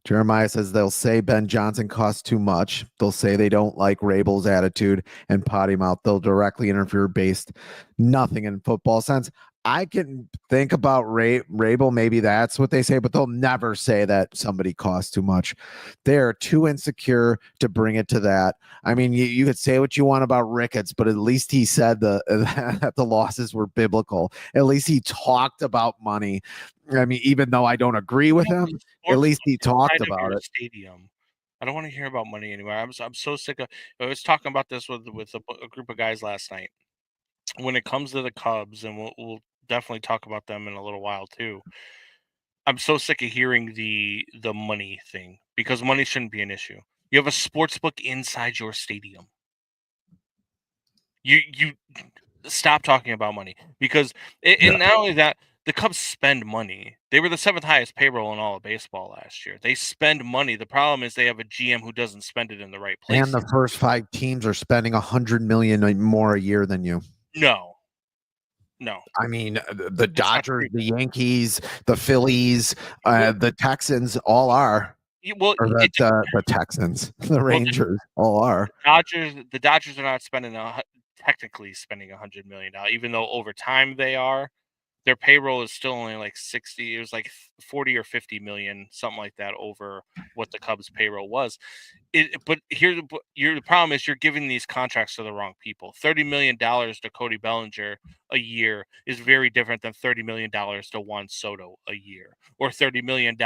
Jeremiah says they'll say Ben Johnson costs too much. They'll say they don't like Rabel's attitude and potty mouth. They'll directly interfere based nothing in football sense. I can think about Rabel. Maybe that's what they say, but they'll never say that somebody costs too much. They're too insecure to bring it to that. I mean, you could say what you want about Ricketts, but at least he said that the losses were biblical. At least he talked about money. I mean, even though I don't agree with him, at least he talked about it. Stadium. I don't want to hear about money anymore. I'm so sick of. I was talking about this with a group of guys last night. When it comes to the Cubs, and we'll definitely talk about them in a little while too. I'm so sick of hearing the money thing, because money shouldn't be an issue. You have a sports book inside your stadium. You stop talking about money, because and not only that, the Cubs spend money. They were the 7th highest payroll in all of baseball last year. They spend money. The problem is they have a GM who doesn't spend it in the right place. And the first 5 teams are spending $100 million more a year than you. No. I mean, the Dodgers, the Yankees, the Phillies, the Texans all are. Well, the Texans, the Rangers all are. The Dodgers are not technically spending $100 million, even though over time they are. Their payroll is still only like 60. It was like 40 or 50 million, something like that, over what the Cubs payroll was. But the problem is you're giving these contracts to the wrong people. $30 million to Cody Bellinger a year is very different than $30 million to Juan Soto a year, or $30 million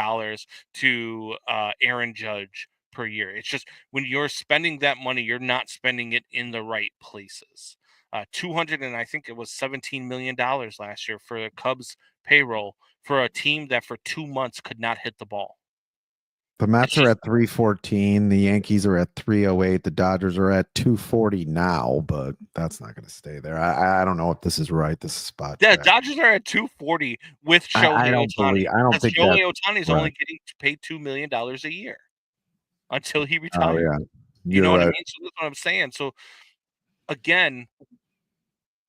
to Aaron Judge per year. It's just, when you're spending that money, you're not spending it in the right places. $17 million last year for the Cubs payroll for a team that for 2 months could not hit the ball. The Mets are at 314. The Yankees are at 308. The Dodgers are at 240 now, but that's not going to stay there. I don't know if this is right. This spot. Yeah, Dodgers are at 240 with Shohei Ohtani. I don't think Shohei Ohtani is only getting paid $2 million a year until he retires. Oh, yeah. You know what I mean? So that's what I'm saying. So again,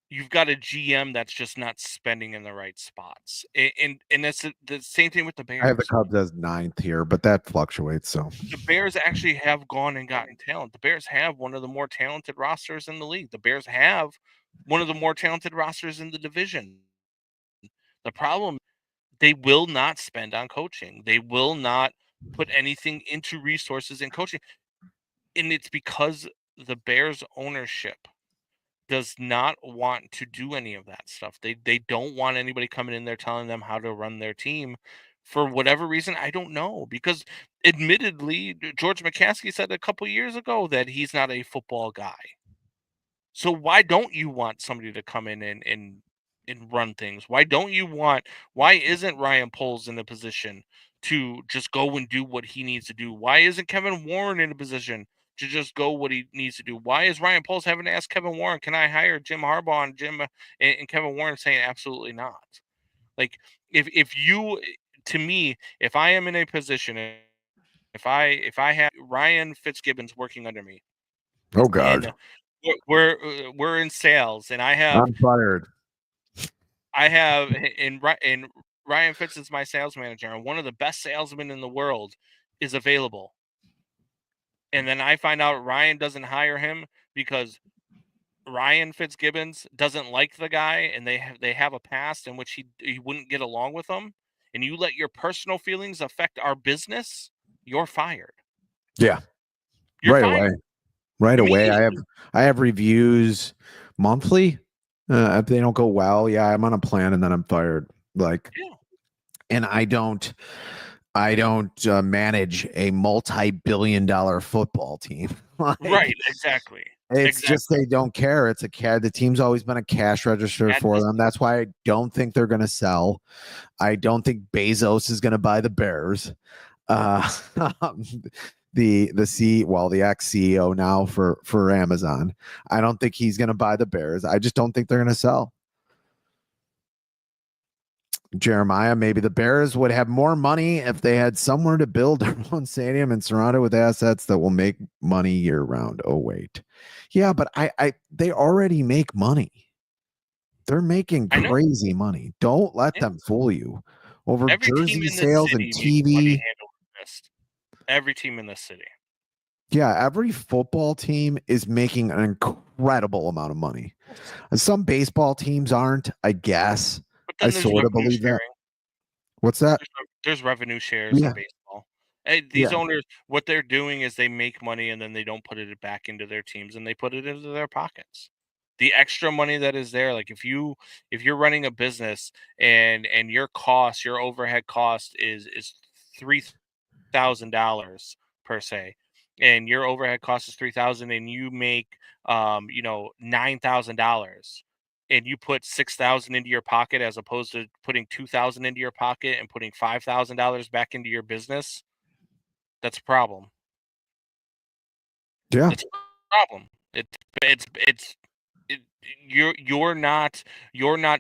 you've got a GM that's just not spending in the right spots, and that's the same thing with the Bears. I have the Cubs as 9th here, but that fluctuates. So the Bears actually have gone and gotten talent. The Bears have one of the more talented rosters in the league. The Bears have one of the more talented rosters in the division. The problem, they will not spend on coaching. They will not put anything into resources in coaching. And it's because the Bears ownership does not want to do any of that stuff. They don't want anybody coming in there telling them how to run their team for whatever reason. I don't know, because admittedly, George McCaskey said a couple years ago that he's not a football guy. So why don't you want somebody to come in and run things? Why isn't Ryan Poles in a position to just go and do what he needs to do? Why isn't Kevin Warren in a position to just go what he needs to do? Why is Ryan Poles having to ask Kevin Warren, can I hire Jim Harbaugh, and Kevin Warren saying absolutely not? Like, if you, to me, if I am in a position, if I have Ryan Fitzgibbons working under me, oh god, and we're in sales, and I'm fired. in Ryan Fitz is my sales manager, and one of the best salesmen in the world is available. And then I find out Ryan doesn't hire him because Ryan Fitzgibbons doesn't like the guy, and they have a past in which he wouldn't get along with them, and you let your personal feelings affect our business, you're fired. Yeah, You're right fired. away. Right away. I have reviews monthly. If they don't go well, yeah, I'm on a plan and then I'm fired. Like, Yeah. And I don't manage a multi-billion-dollar football team. Like, Right, exactly. It's just they don't care. It's the team's always been a cash register for them. That's why I don't think they're going to sell. I don't think Bezos is going to buy the Bears. The ex-CEO now for Amazon. I don't think he's going to buy the Bears. I just don't think they're going to sell. Jeremiah, maybe the Bears would have more money if they had somewhere to build their own stadium and surround it with assets that will make money year round. Oh, wait. Yeah, but they already make money. They're making crazy money. Don't let them fool you over jersey sales and TV. Every team in the city. Yeah, every football team is making an incredible amount of money. Some baseball teams aren't, I guess. I sort of believe that. What's that? There's revenue shares in baseball. These owners, what they're doing is they make money and then they don't put it back into their teams, and they put it into their pockets. The extra money that is there, like if you're running a business and your overhead cost is $3,000 per se, and your overhead cost is $3,000, and you make $9,000, and you put $6,000 into your pocket as opposed to putting $2,000 into your pocket and putting $5,000 back into your business, that's a problem. Yeah, it's a problem. You're not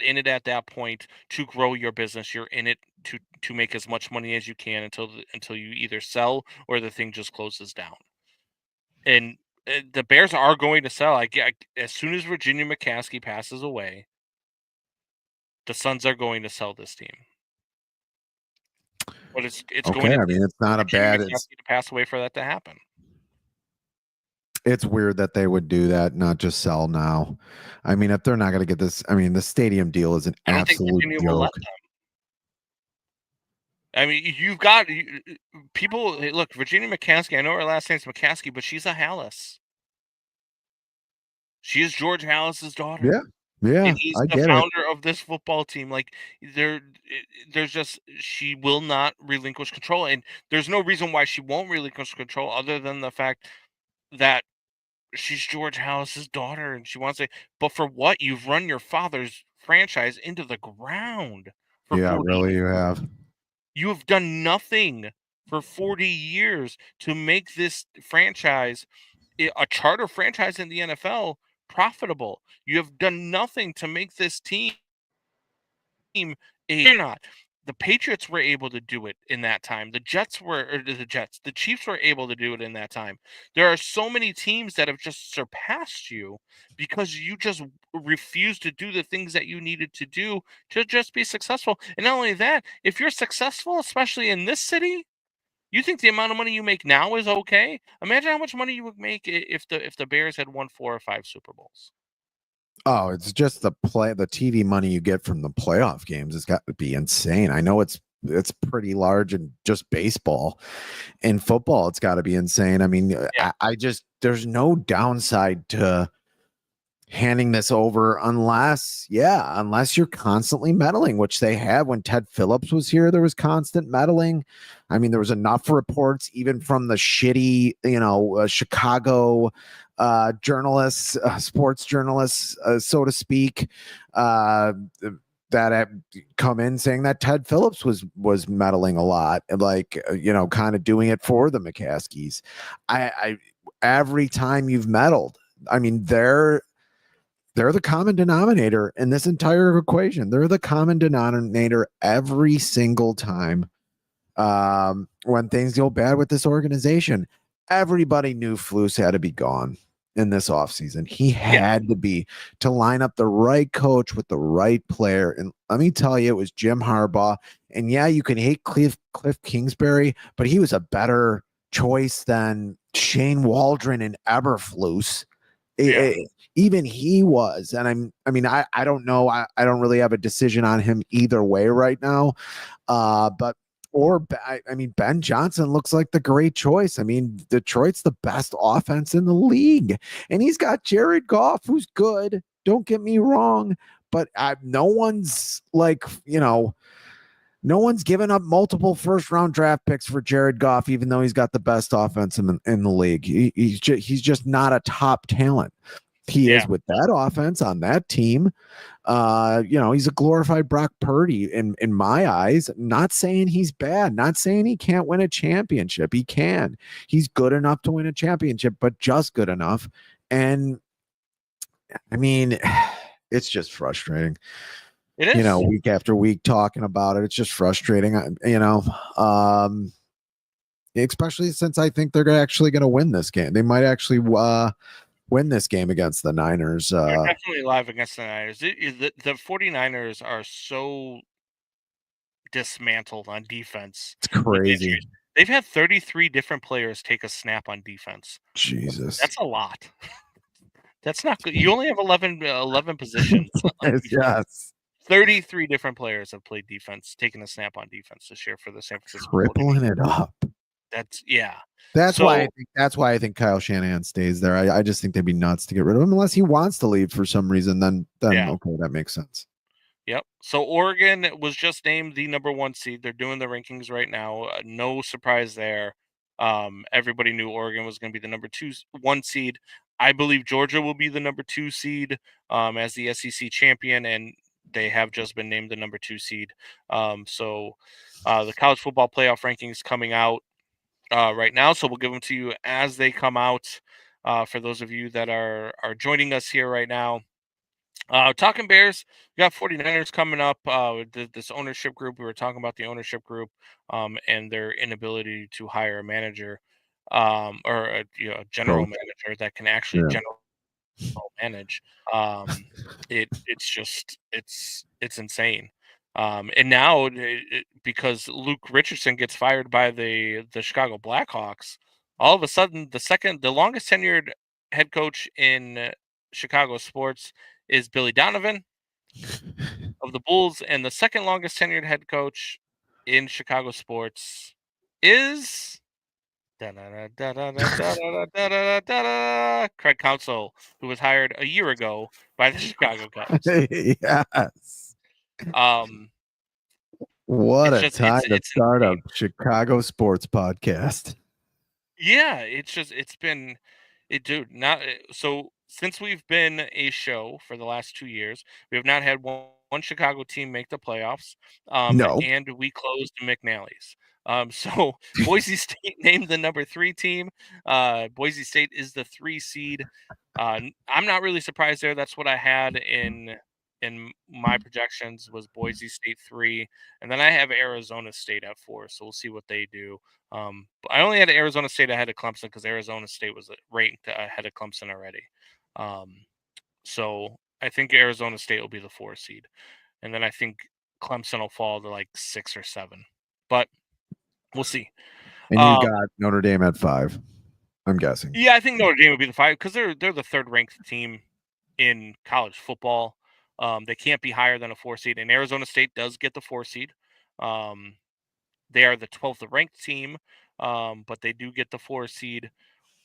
in it at that point to grow your business. You're in it to make as much money as you can until you either sell or the thing just closes down. And the Bears are going to sell. As soon as Virginia McCaskey passes away, the Suns are going to sell this team. But it's okay. going to. I mean, it's not a bad. It's to pass away for that to happen. It's weird that they would do that, not just sell now. I mean, if they're not going to get this, I mean, the stadium deal is an absolute joke. I mean, you've got people. Look, Virginia McCaskey. I know her last name's McCaskey, but she's a Hallis. She is George Hallis's daughter. Yeah. Yeah, and he's the founder of this football team. Like, there's just, she will not relinquish control, and there's no reason why she won't relinquish control other than the fact that she's George Hallis's daughter, and she wants to. But for what? You've run your father's franchise into the ground. Yeah, really, you have. You have done nothing for 40 years to make this franchise, a charter franchise in the NFL, profitable. You have done nothing to make this team you're not. the Patriots were able to do it in that time. The Chiefs were able to do it in that time. There are so many teams that have just surpassed you because you just refuse to do the things that you needed to do to just be successful. And not only that, if you're successful, especially in this city, you think the amount of money you make now is okay? Imagine how much money you would make if the Bears had won 4 or 5 Super Bowls. Oh, it's just the TV money you get from the playoff games has got to be insane. I know it's pretty large in just baseball. In football, it's got to be insane. I mean, Yeah. I just there's no downside to handing this over unless you're constantly meddling, which they have. When Ted Phillips was here, there was constant meddling. I mean, there was enough reports even from the shitty, Chicago journalists, sports journalists, so to speak, that have come in saying that Ted Phillips was meddling a lot, like, kind of doing it for the McCaskies. I every time you've meddled, I mean, they're the common denominator in this entire equation. They're the common denominator every single time when things go bad with this organization. Everybody knew Flus had to be gone in this offseason. He had to line up the right coach with the right player. And let me tell you, it was Jim Harbaugh. And yeah, you can hate Cliff Kingsbury, but he was a better choice than Shane Waldron and Eberflus. Even he was. And I don't know. I don't really have a decision on him either way right now. Ben Johnson looks like the great choice. I mean, Detroit's the best offense in the league, and he's got Jared Goff, who's good. Don't get me wrong, but no one's given up multiple first-round draft picks for Jared Goff, even though he's got the best offense in the league. He's just not a top talent. He is with that offense on that team. He's a glorified Brock Purdy in my eyes. Not saying he's bad, not saying he can't win a championship. He can. He's good enough to win a championship, but just good enough. And I mean, it's just frustrating. It is. Week after week talking about it. It's just frustrating. Especially since I think they're actually going to win this game. They might actually win this game against the Niners. They're definitely live against the Niners. The 49ers are so dismantled on defense. It's crazy. They've had 33 different players take a snap on defense. Jesus. That's a lot. That's not good. You only have 11 positions. Yes. 33 different players have played defense, taken a snap on defense this year for the San Francisco. Tripling it up. That's why I think Kyle Shanahan stays there. I just think they'd be nuts to get rid of him unless he wants to leave for some reason. Then okay, that makes sense. Yep. So Oregon was just named the number 1 seed. They're doing the rankings right now. No surprise there. Everybody knew Oregon was going to be the number 1 seed. I believe Georgia will be the number 2 seed as the SEC champion, and they have just been named the number 2 seed. So the college football playoff rankings coming out right now. So we'll give them to you as they come out. For those of you that are joining us here right now. Talking Bears, we got 49ers coming up. This ownership group, we were talking about the ownership group and their inability to hire a manager or a general manager that can actually general manage. It's insane. And now because Luke Richardson gets fired by the Chicago Blackhawks, all of a sudden the longest tenured head coach in Chicago sports is Billy Donovan of the Bulls, and the second longest tenured head coach in Chicago sports is Craig Counsell, who was hired a year ago by the Chicago Cubs. Yes. What a time to start a Chicago sports podcast. Yeah, so since we've been a show for the last 2 years, we have not had one Chicago team make the playoffs. No. And we closed McNally's. So Boise State named the number 3 team. Boise State is the 3 seed. I'm not really surprised there. That's what I had in in my projections was Boise State 3, and then I have Arizona State at 4. So we'll see what they do. But I only had Arizona State ahead of Clemson because Arizona State was ranked ahead of Clemson already. So I think Arizona State will be the 4 seed, and then I think Clemson will fall to like 6 or 7. But we'll see. And you got Notre Dame at 5, I'm guessing. Yeah, I think Notre Dame would be the 5 because they're the 3rd ranked team in college football. They can't be higher than a 4 seed, and Arizona State does get the 4 seed. They are the 12th ranked team, but they do get the 4 seed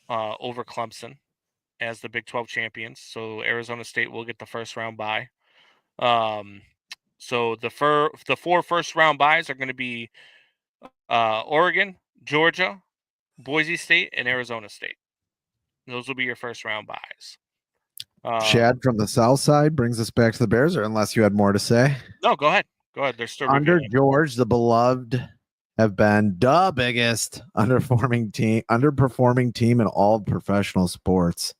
over Clemson as the Big 12 champions. So Arizona State will get the first round bye. So the 4 first round byes are going to be Oregon, Georgia, Boise State, and Arizona State. Those will be your first round byes. Shad from the South Side brings us back to the Bears, or unless you had more to say. No, go ahead. Go ahead. They're still under reviewing. George, the beloved have been the biggest underperforming team in all of professional sports.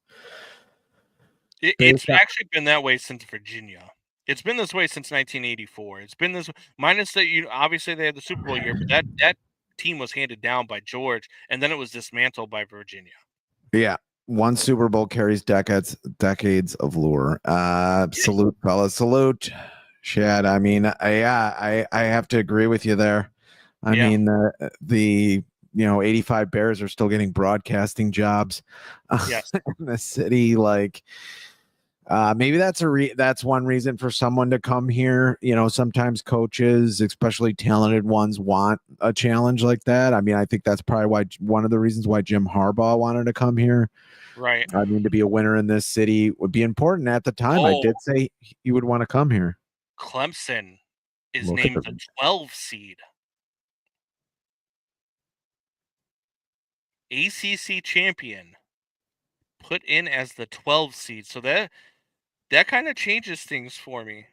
It's actually been that way since Virginia. It's been this way since 1984. It's been this minus that obviously they had the Super Bowl year, but that team was handed down by George, and then it was dismantled by Virginia. Yeah. One Super Bowl carries decades of lore. Salute, fellas. Salute. Shad. I mean, I have to agree with you there. I mean, the 85 Bears are still getting broadcasting jobs in the city. Like, maybe that's one reason for someone to come here. Sometimes coaches, especially talented ones, want a challenge like that. I mean, I think that's probably one of the reasons why Jim Harbaugh wanted to come here. Right. I mean, to be a winner in this city would be important at the time. I did say he would want to come here. Clemson is named the 12 seed. ACC champion put in as the 12 seed. So that kind of changes things for me.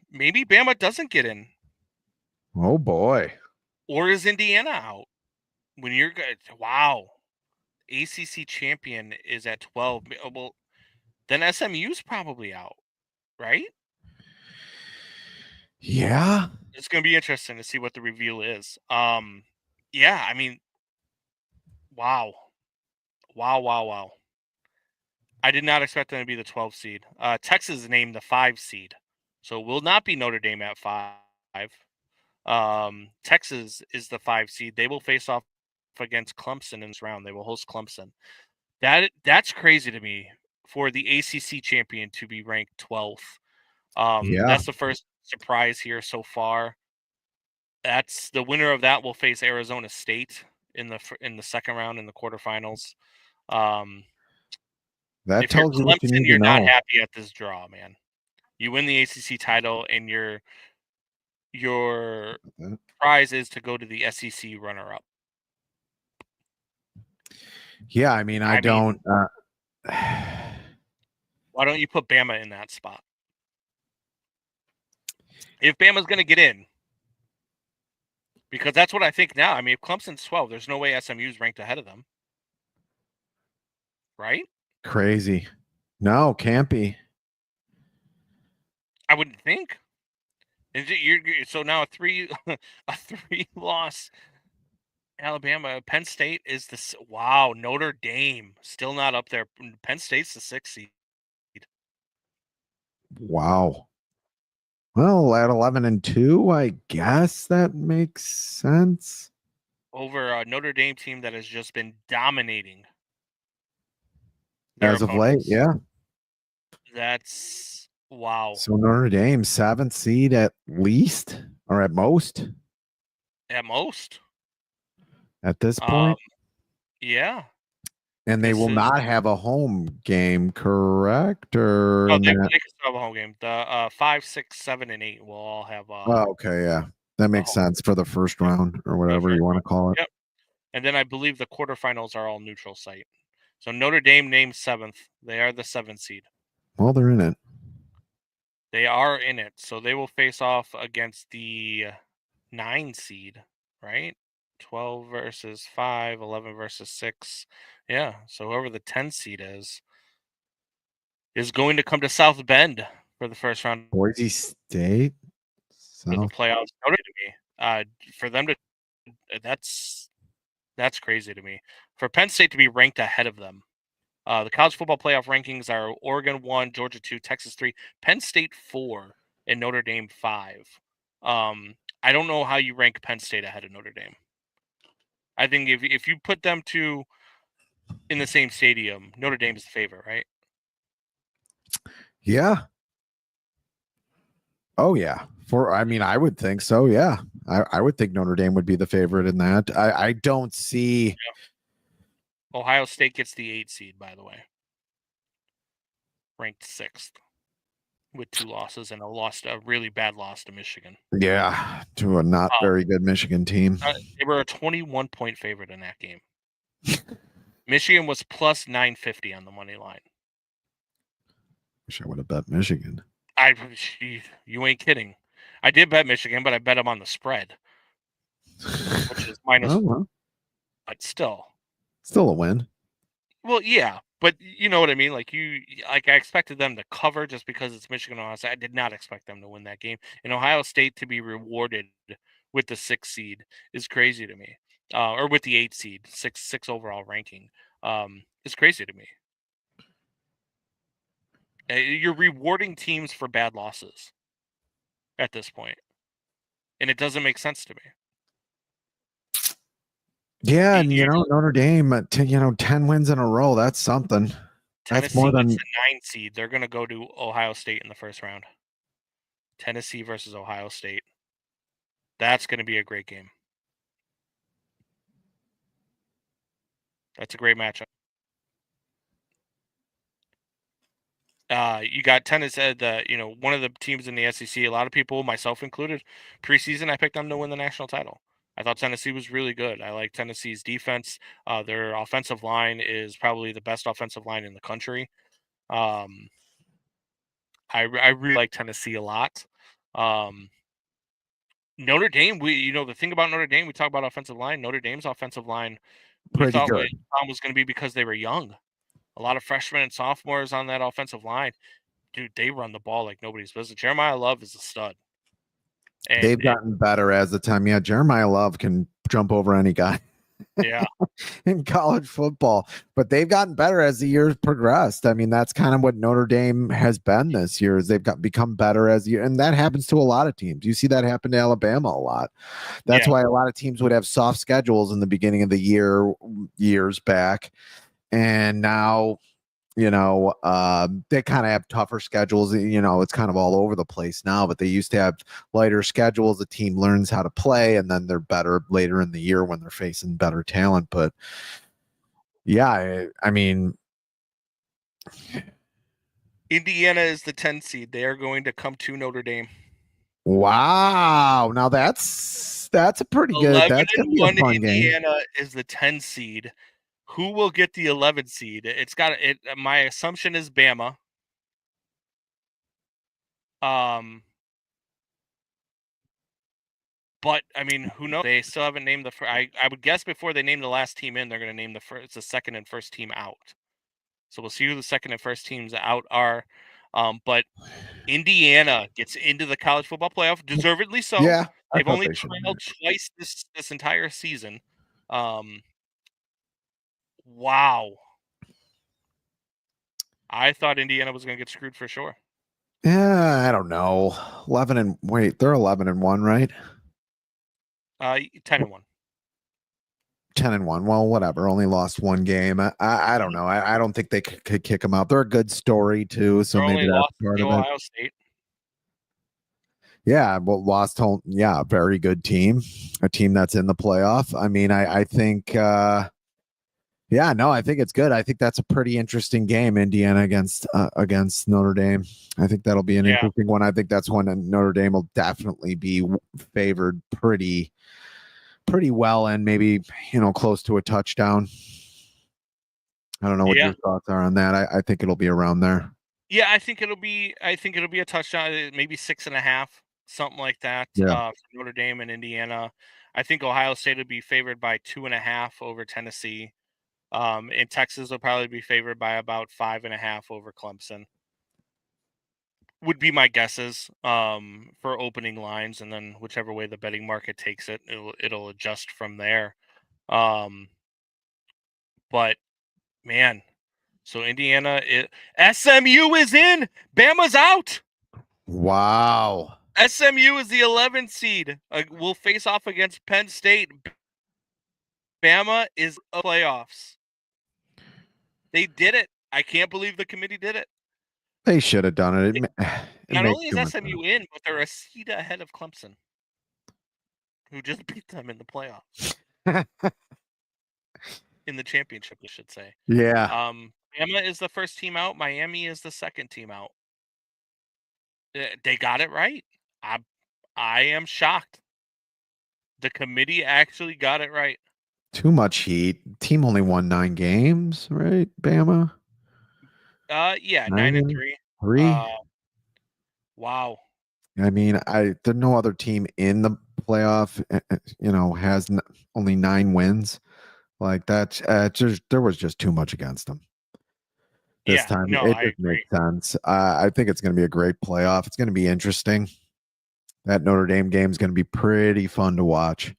Maybe Bama doesn't get in. Oh boy. Or is Indiana out? When you're good, wow. ACC champion is at 12. Well, then SMU's probably out, right? Yeah. It's going to be interesting to see what the reveal is. Yeah, I mean, wow. I did not expect them to be the 12 seed. Texas is named the 5 seed. So it will not be Notre Dame at 5. Texas is the 5 seed. They will face off against Clemson in this round. They will host Clemson. That's crazy to me for the ACC champion to be ranked 12th. That's the first surprise here so far. That's the winner of that will face Arizona State in the second round in the quarterfinals. That if you're tells you what you Clemson, need you're to not know. happy at this draw, man. You win the ACC title, and your prize is to go to the SEC runner-up. Yeah, I mean, I don't. Why don't you put Bama in that spot? If Bama's going to get in, because that's what I think now. I mean, if Clemson's 12, there's no way SMU's ranked ahead of them, right? Crazy. No, can't be. I wouldn't think. So now a 3-loss Alabama. Penn State is Notre Dame still not up there. Penn State's the 6th seed. Wow. Well, at 11-2, I guess that makes sense. Over a Notre Dame team that has just been dominating. As of late, yeah. That's wow. So Notre Dame 7th seed at least, or at most. At most. At this point. Yeah. And they will not have a home game, correct? Or no, they can still have a home game. The 5, 6, 7, and 8 will all have. Okay, yeah, that makes sense for the first round or whatever you want to call it. Yep. And then I believe the quarterfinals are all neutral site. So Notre Dame named 7th. They are the 7th seed. Well, they're in it. They are in it. So they will face off against the 9 seed, right? 12 versus 5, 11 versus 6. Yeah. So whoever the 10 seed is going to come to South Bend for the first round Boise State. for the So playoffs. Noted to me. For them to that's crazy to me. For Penn State to be ranked ahead of them. The college football playoff rankings are Oregon 1, Georgia 2, Texas 3, Penn State 4, and Notre Dame 5. I don't know how you rank Penn State ahead of Notre Dame. I think if you put them two in the same stadium, Notre Dame is the favorite, right? yeah. Oh yeah. I would think so. Yeah. I would think Notre Dame would be the favorite in that. I don't see. Ohio State gets the 8 seed, by the way. Ranked 6th with 2 losses and a really bad loss to Michigan. Yeah, to a not very good Michigan team. They were a 21-point favorite in that game. Michigan was plus 950 on the money line. Wish I would have bet Michigan. You ain't kidding. I did bet Michigan, but I bet them on the spread, which is minus. Oh, well. But still a win. Well, yeah, but you know what I mean. Like I expected them to cover just because it's Michigan. I did not expect them to win that game. And Ohio State to be rewarded with the 6th seed is crazy to me, or with the 8th seed, six overall ranking, is crazy to me. You're rewarding teams for bad losses at this point, and it doesn't make sense to me. Yeah, and Notre Dame, 10 wins in a row. That's something. That's more than the 9 seed. They're going to go to Ohio State in the first round. Tennessee versus Ohio State. That's going to be a great game. That's a great matchup. You got Tennessee, one of the teams in the SEC. A lot of people, myself included, preseason I picked them to win the national title. I thought Tennessee was really good. I like Tennessee's defense. Their offensive line is probably the best offensive line in the country. I really like Tennessee a lot. Notre Dame, the thing about Notre Dame, we talk about offensive line. Notre Dame's offensive line, we thought was going to be because they were young. A lot of freshmen and sophomores on that offensive line. Dude, they run the ball like nobody's business. Jeremiah Love is a stud. And they've gotten better as the time. Yeah, Jeremiah Love can jump over any guy. Yeah. In college football, but they've gotten better as the years progressed. I mean, that's kind of what Notre Dame has been this year. Is they've become better as year, and that happens to a lot of teams. You see that happen to Alabama a lot. That's why a lot of teams would have soft schedules in the beginning of the year, years back, and now they kind of have tougher schedules. It's kind of all over the place now, but they used to have lighter schedules. The team learns how to play, and then they're better later in the year when they're facing better talent. But yeah, I mean, Indiana is the 10 seed. They are going to come to Notre Dame. Wow. Now that's a pretty good. That's gonna be a fun Indiana game. is the 10 seed. Who will get the 11 seed? It's got it. My assumption is Bama. But I mean, who knows? They still haven't named the first. I would guess before they name the last team in, they're going to name the second and first team out. So we'll see who the second and first teams out are. But Indiana gets into the college football playoff, deservedly so. Yeah, they've only trailed twice this entire season. Wow. I thought Indiana was going to get screwed for sure. Yeah, I don't know. They're 11-1, right? 10-1. 10-1. Well, whatever. Only lost one game. I don't know. I don't think they could kick them out. They're a good story too, so maybe that's part of it. Ohio State. Yeah, well, lost home. Yeah, very good team. A team that's in the playoff. I mean, I think. Yeah, no, I think it's good. I think that's a pretty interesting game, Indiana against Notre Dame. I think that'll be an interesting one. I think that's one that Notre Dame will definitely be favored pretty well, and maybe close to a touchdown. I don't know what your thoughts are on that. I think it'll be around there. Yeah, I think it'll be a touchdown, maybe 6.5, something like that. Yeah. For Notre Dame and Indiana. I think Ohio State will be favored by 2.5 over Tennessee. And Texas will probably be favored by about 5.5 over Clemson. would be my guesses for opening lines, and then whichever way the betting market takes it, it'll adjust from there. But man, so Indiana, SMU is in, Bama's out. Wow. SMU is the 11th seed. We'll face off against Penn State. Bama is in playoffs. They did it. I can't believe the committee did it. They should have done it. Not only is SMU in, but they're a seed ahead of Clemson, who just beat them in the playoffs. In the championship, I should say. Yeah. Bama is the first team out. Miami is the second team out. They got it right. I am shocked. The committee actually got it right. Too much heat. Team only won 9 games, right? Bama? Yeah, 9-3. 3? Wow. I mean, there's no other team in the playoff, has only 9 wins. Like that, there was just too much against them this time. No, It I just agree. makes sense. I think it's going to be a great playoff. It's going to be interesting. That Notre Dame game is going to be pretty fun to watch.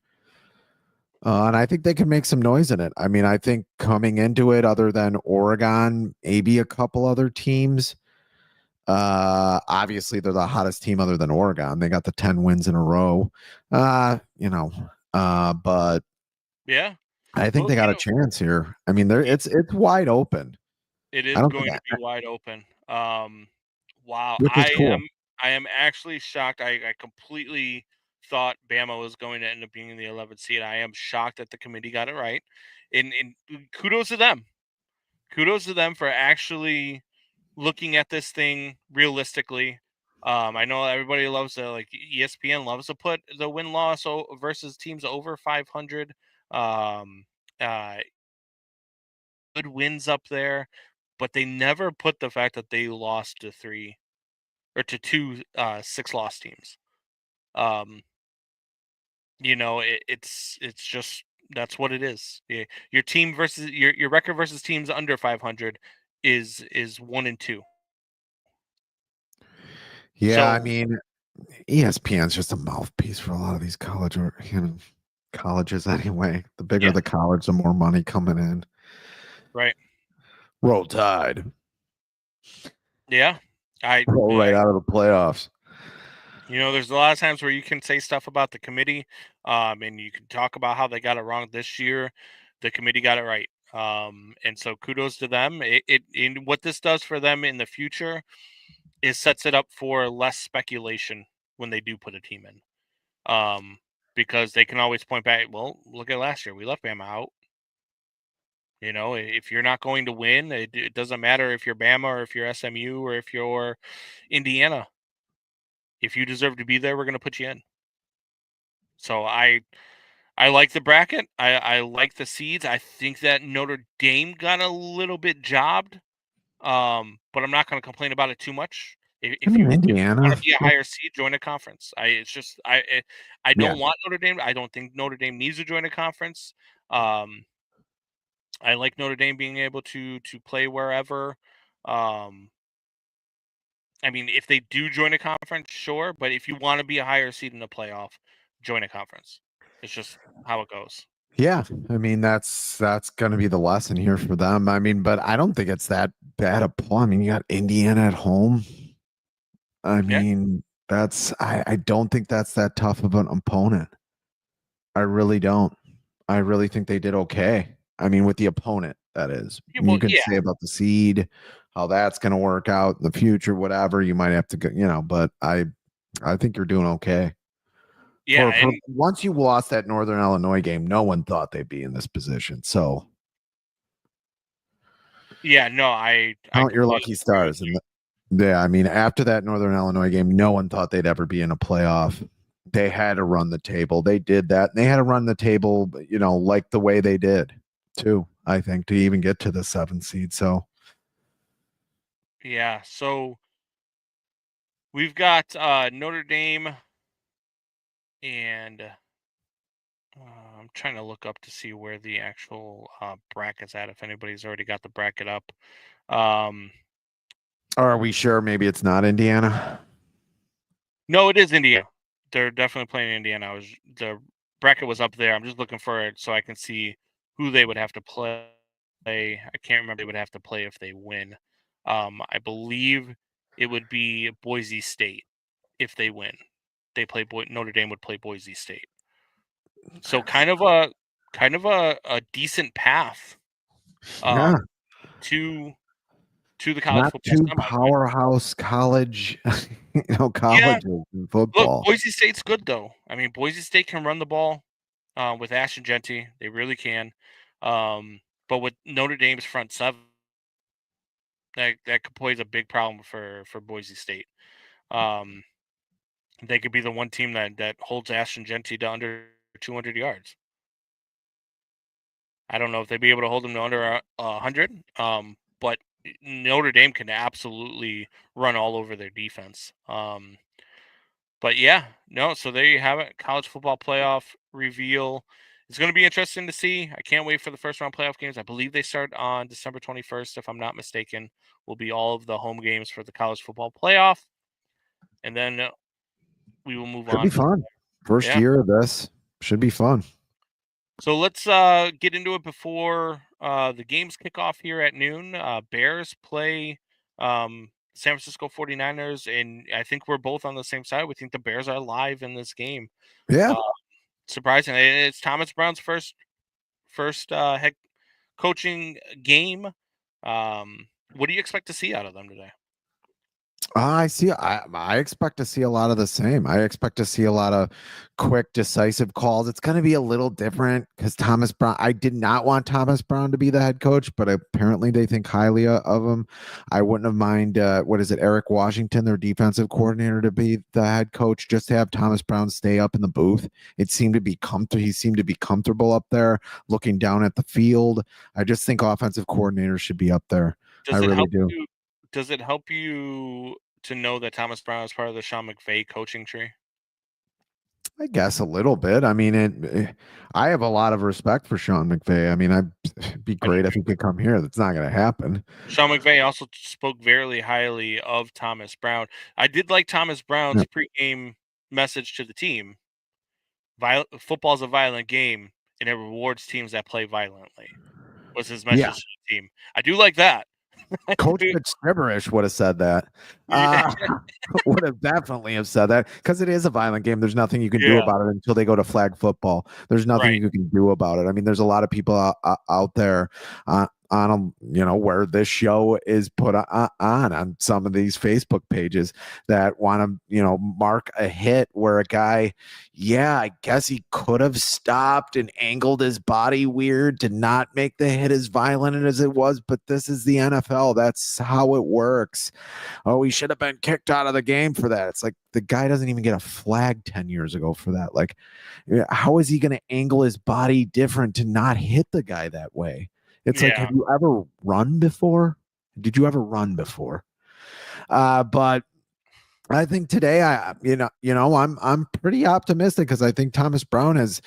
And I think they can make some noise in it. I mean, I think coming into it, other than Oregon, maybe a couple other teams. Obviously, they're the hottest team other than Oregon. They got the 10 wins in a row. But yeah, I think they got a chance here. I mean, it's wide open. It is going to be wide open. Wow. Which is cool. I am actually shocked. I completely thought Bama was going to end up being the 11th seed. I am shocked that the committee got it right. And kudos to them. Kudos to them for actually looking at this thing realistically. I know everybody loves to, like, ESPN loves to put the win-loss versus teams over 500. Good wins up there, but they never put the fact that they lost to 2 6-loss teams. It's just, that's what it is. Your team versus your record versus teams under 500 is 1-2. Yeah, So, I mean, ESPN's just a mouthpiece for a lot of these colleges anyway. The bigger the college, the more money coming in. Right. Roll Tide. Yeah. Roll right out of the playoffs. There's a lot of times where you can say stuff about the committee, and you can talk about how they got it wrong this year. The committee got it right. And so kudos to them. And what this does for them in the future is sets it up for less speculation when they do put a team in. Because they can always point back, well, look at last year. We left Bama out. If you're not going to win, it doesn't matter if you're Bama or if you're SMU or if you're Indiana. If you deserve to be there, we're going to put you in. So I like the bracket. I like the seeds. I think that Notre Dame got a little bit jobbed, but I'm not going to complain about it too much. If you want to be a higher seed, join a conference. I don't want Notre Dame. I don't think Notre Dame needs to join a conference. I like Notre Dame being able to play wherever. I mean, if they do join a conference, sure. But if you want to be a higher seed in the playoff, join a conference. It's just how it goes. Yeah, I mean that's going to be the lesson here for them. I mean, but I don't think it's that bad a pull. I mean, you got Indiana at home. I mean, I don't think that's that tough of an opponent. I really don't. I really think they did okay. I mean, with the opponent, that is. You can say about the seed, how that's going to work out in the future, whatever. You might have to go, but I think you're doing okay. Yeah. Once you lost that Northern Illinois game, no one thought they'd be in this position. So, yeah, no, I count your lucky stars. Yeah, I mean, after that Northern Illinois game, no one thought they'd ever be in a playoff. They had to run the table. They did that. They had to run the table, like the way they did, too, I think, to even get to the 7th seed. So, yeah, so we've got Notre Dame, and I'm trying to look up to see where the actual bracket's at, if anybody's already got the bracket up. Are we sure maybe it's not Indiana? No, it is Indiana. They're definitely playing Indiana. The bracket was up there. I'm just looking for it so I can see who they would have to play. I can't remember they would have to play if they win. I believe it would be Boise State if they win. They play Notre Dame would play Boise State. So kind of a decent path Yeah, to the college not football two semi. powerhouse college, Yeah, colleges in look, football. Boise State's good though. I mean, Boise State can run the ball with Ashton Genty. They really can. But with Notre Dame's front seven, that could pose a big problem for Boise State. They could be the one team that holds Ashton Genty to under 200 yards. I don't know if they'd be able to hold him to under 100. But Notre Dame can absolutely run all over their defense. But yeah, no. So there you have it. College football playoff reveal. It's going to be interesting to see. I can't wait for the first round playoff games. I believe they start on December 21st, if I'm not mistaken. Will be all of the home games for the college football playoff, and then we will move Should on. be fun. First year of this should be fun. So let's get into it before the games kick off here at noon. Bears play San Francisco 49ers, and I think we're both on the same side. We think the Bears are live in this game. Yeah. Surprising. It's Thomas Brown's first head coaching game. What do you expect to see out of them today? I see. I expect to see a lot of the same. I expect to see a lot of quick, decisive calls. It's going to be a little different because Thomas Brown. I did not want Thomas Brown to be the head coach, but apparently they think highly of him. I wouldn't have mind. What is it, Eric Washington, their defensive coordinator, to be the head coach, just to have Thomas Brown stay up in the booth. It seemed to be comfortable. He seemed to be comfortable up there, looking down at the field. I just think offensive coordinators should be up there. I really do. Does it help you to know that Thomas Brown is part of the Sean McVay coaching tree? I guess a little bit. I mean, I have a lot of respect for Sean McVay. I mean, it'd be great if he could come here. That's not going to happen. Sean McVay also spoke very highly of Thomas Brown. I did like Thomas Brown's pregame message to the team. Football's a violent game, and it rewards teams that play violently. Was his message to the team. I do like that. Coach Fitzgibberish would have said that. Would have definitely have said that because it is a violent game. There's nothing you can do about it until they go to flag football. There's nothing you can do about it. I mean, there's a lot of people out there on where this show is put on some of these Facebook pages that want to mark a hit where a guy, I guess he could have stopped and angled his body weird to not make the hit as violent as it was, but this is the NFL. That's how it works. Oh, he should have been kicked out of the game for that. It's like the guy doesn't even get a flag 10 years ago for that. Like, how is he going to angle his body different to not hit the guy that way? It's like, have you ever run before? Did you ever run before? But I think today, I'm pretty optimistic because I think Thomas Brown has.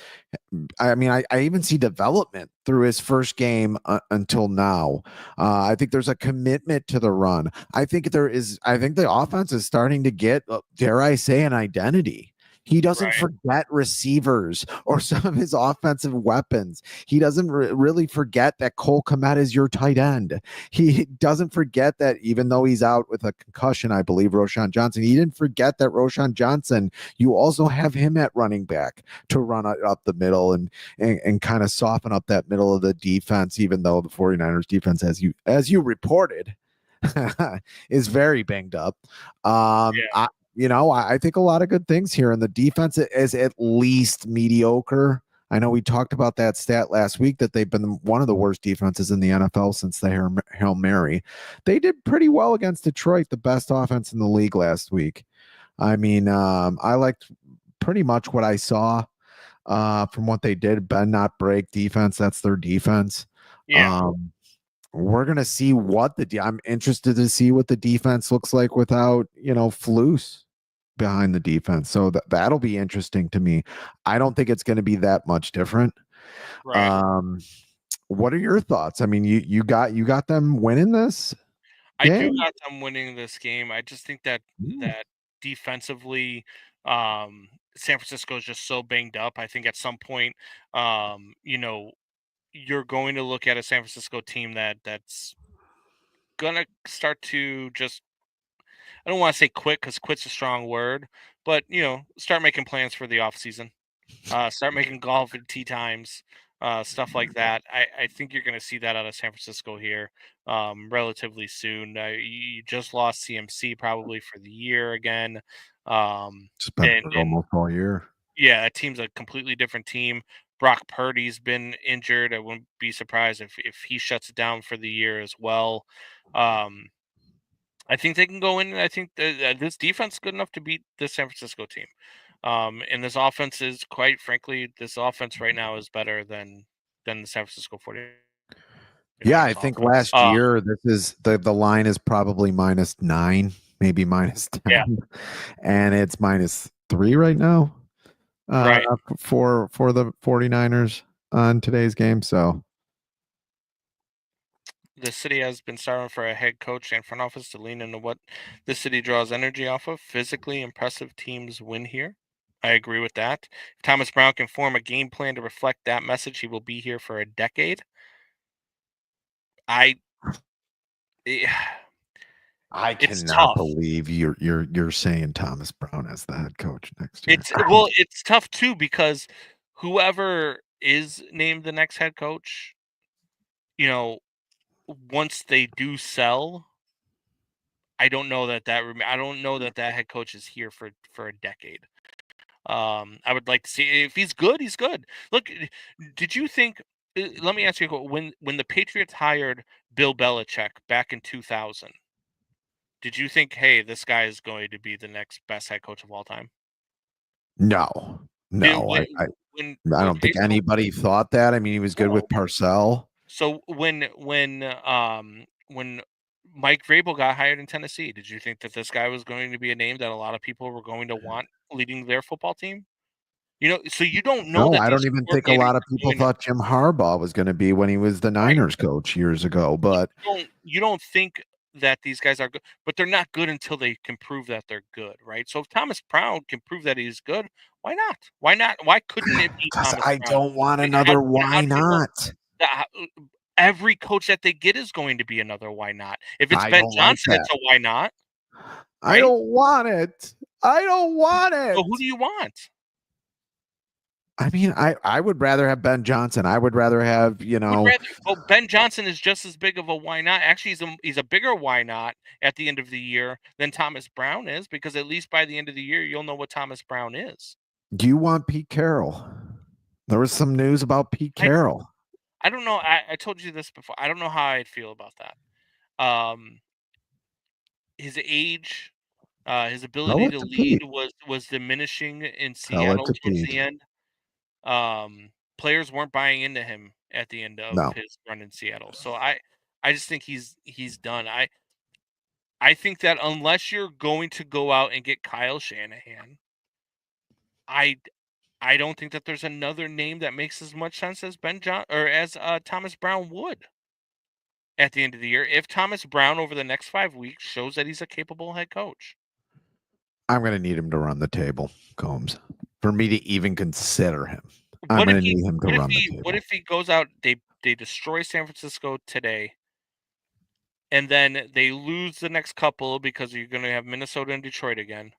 I mean, I even see development through his first game until now. I think there's a commitment to the run. I think the offense is starting to get, dare I say, an identity. He doesn't forget receivers or some of his offensive weapons. He doesn't really forget that Cole Kmet is your tight end. He doesn't forget that even though he's out with a concussion, I believe, Roschon Johnson, he didn't forget that Roschon Johnson, you also have him at running back to run up the middle and kind of soften up that middle of the defense, even though the 49ers defense, as you reported, is very banged up. I think a lot of good things here, and the defense is at least mediocre. I know we talked about that stat last week that they've been one of the worst defenses in the NFL since the Hail Mary. They did pretty well against Detroit, the best offense in the league last week. I mean, I liked pretty much what I saw from what they did. Bend not break defense. That's their defense. We're going to see I'm interested to see what the defense looks like without, Flus behind the defense. So that'll be interesting to me. I don't think it's going to be that much different. Right. What are your thoughts? I mean, you got them winning this? I do got them winning this game. I just think that defensively, San Francisco is just so banged up. I think at some point, you're going to look at a San Francisco team that's gonna start to just, I don't want to say quit because quit's a strong word, but start making plans for the off season. Start making golf and tee times, stuff like that. I think you're going to see that out of San Francisco here relatively soon. You just lost CMC probably for the year again. It's been almost all year. Yeah, that team's a completely different team. Brock Purdy's been injured. I wouldn't be surprised if he shuts it down for the year as well. I think they can go in, and I think this defense is good enough to beat the San Francisco team. And this offense is, quite frankly, this offense right now is better than the San Francisco 49ers. Yeah, I think last year this is the line is probably -9, maybe -10, Yeah. and it's -3 right now. Right. For the 49ers on today's game. So the city has been starving for a head coach and front office to lean into what the city draws energy off of. Physically impressive teams win here. I agree with that. If Thomas Brown can form a game plan to reflect that message, he will be here for a decade. I cannot believe you're saying Thomas Brown as the head coach next year. It's tough too, because whoever is named the next head coach, once they do sell, I don't know that head coach is here for a decade. I would like to see, if he's good, he's good. Look, did you think? Let me ask you, when the Patriots hired Bill Belichick back in 2000, did you think, hey, this guy is going to be the next best head coach of all time? No. I don't think anybody thought that. I mean, he was good with Parcells. So when Mike Vrabel got hired in Tennessee, did you think that this guy was going to be a name that a lot of people were going to want leading their football team? So you don't know. No, I don't even think a lot of people thought Jim Harbaugh was going to be when he was the Niners coach years ago. But you don't think that these guys are good, but they're not good until they can prove that they're good, right? So if Thomas Brown can prove that he's good, why not? Why not? Why couldn't it be Thomas Brown? I don't want another why not. Every coach that they get is going to be another why not. If it's Ben Johnson, it's a why not. Right? I don't want it. So who do you want? I mean, I would rather have Ben Johnson. I would rather have, Ben Johnson is just as big of a why not. Actually, he's a bigger why not at the end of the year than Thomas Brown is, because at least by the end of the year, you'll know what Thomas Brown is. Do you want Pete Carroll? There was some news about Pete Carroll. I don't know. I told you this before. I don't know how I'd feel about that. His age, his ability to lead was diminishing in Seattle towards the end. Players weren't buying into him at the end of his run in Seattle. So I just think he's done. I think that unless you're going to go out and get Kyle Shanahan, I don't think that there's another name that makes as much sense as as Thomas Brown would at the end of the year, if Thomas Brown over the next 5 weeks shows that he's a capable head coach. I'm going to need him to run the table, Combs, for me to even consider him. I'm going to need him to run the table. What if he goes out, they destroy San Francisco today, and then they lose the next couple because you're going to have Minnesota and Detroit again,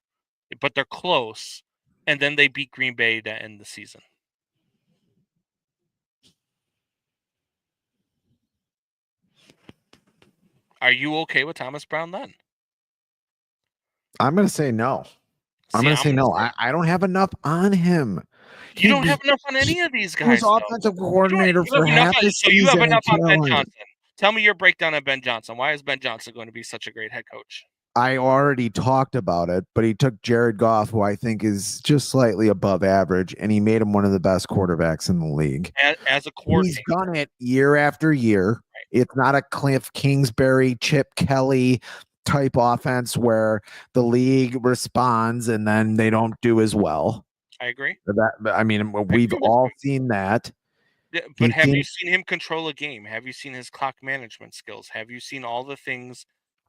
but they're close, and then they beat Green Bay to end the season? Are you okay with Thomas Brown then? I'm going to say no. I'm going to say no. I don't have enough on him. You don't have enough on any of these guys. He was offensive coordinator for half the season. So you have enough on Ben Johnson. Tell me your breakdown of Ben Johnson. Why is Ben Johnson going to be such a great head coach? I already talked about it, but he took Jared Goff, who I think is just slightly above average, and he made him one of the best quarterbacks in the league. As a coordinator. He's done it year after year. Right. It's not a Cliff Kingsbury, Chip Kelly type offense where the league responds and then they don't do as well. I agree. We've all seen that. But have you seen him control a game? Have you seen his clock management skills? Have you seen all the things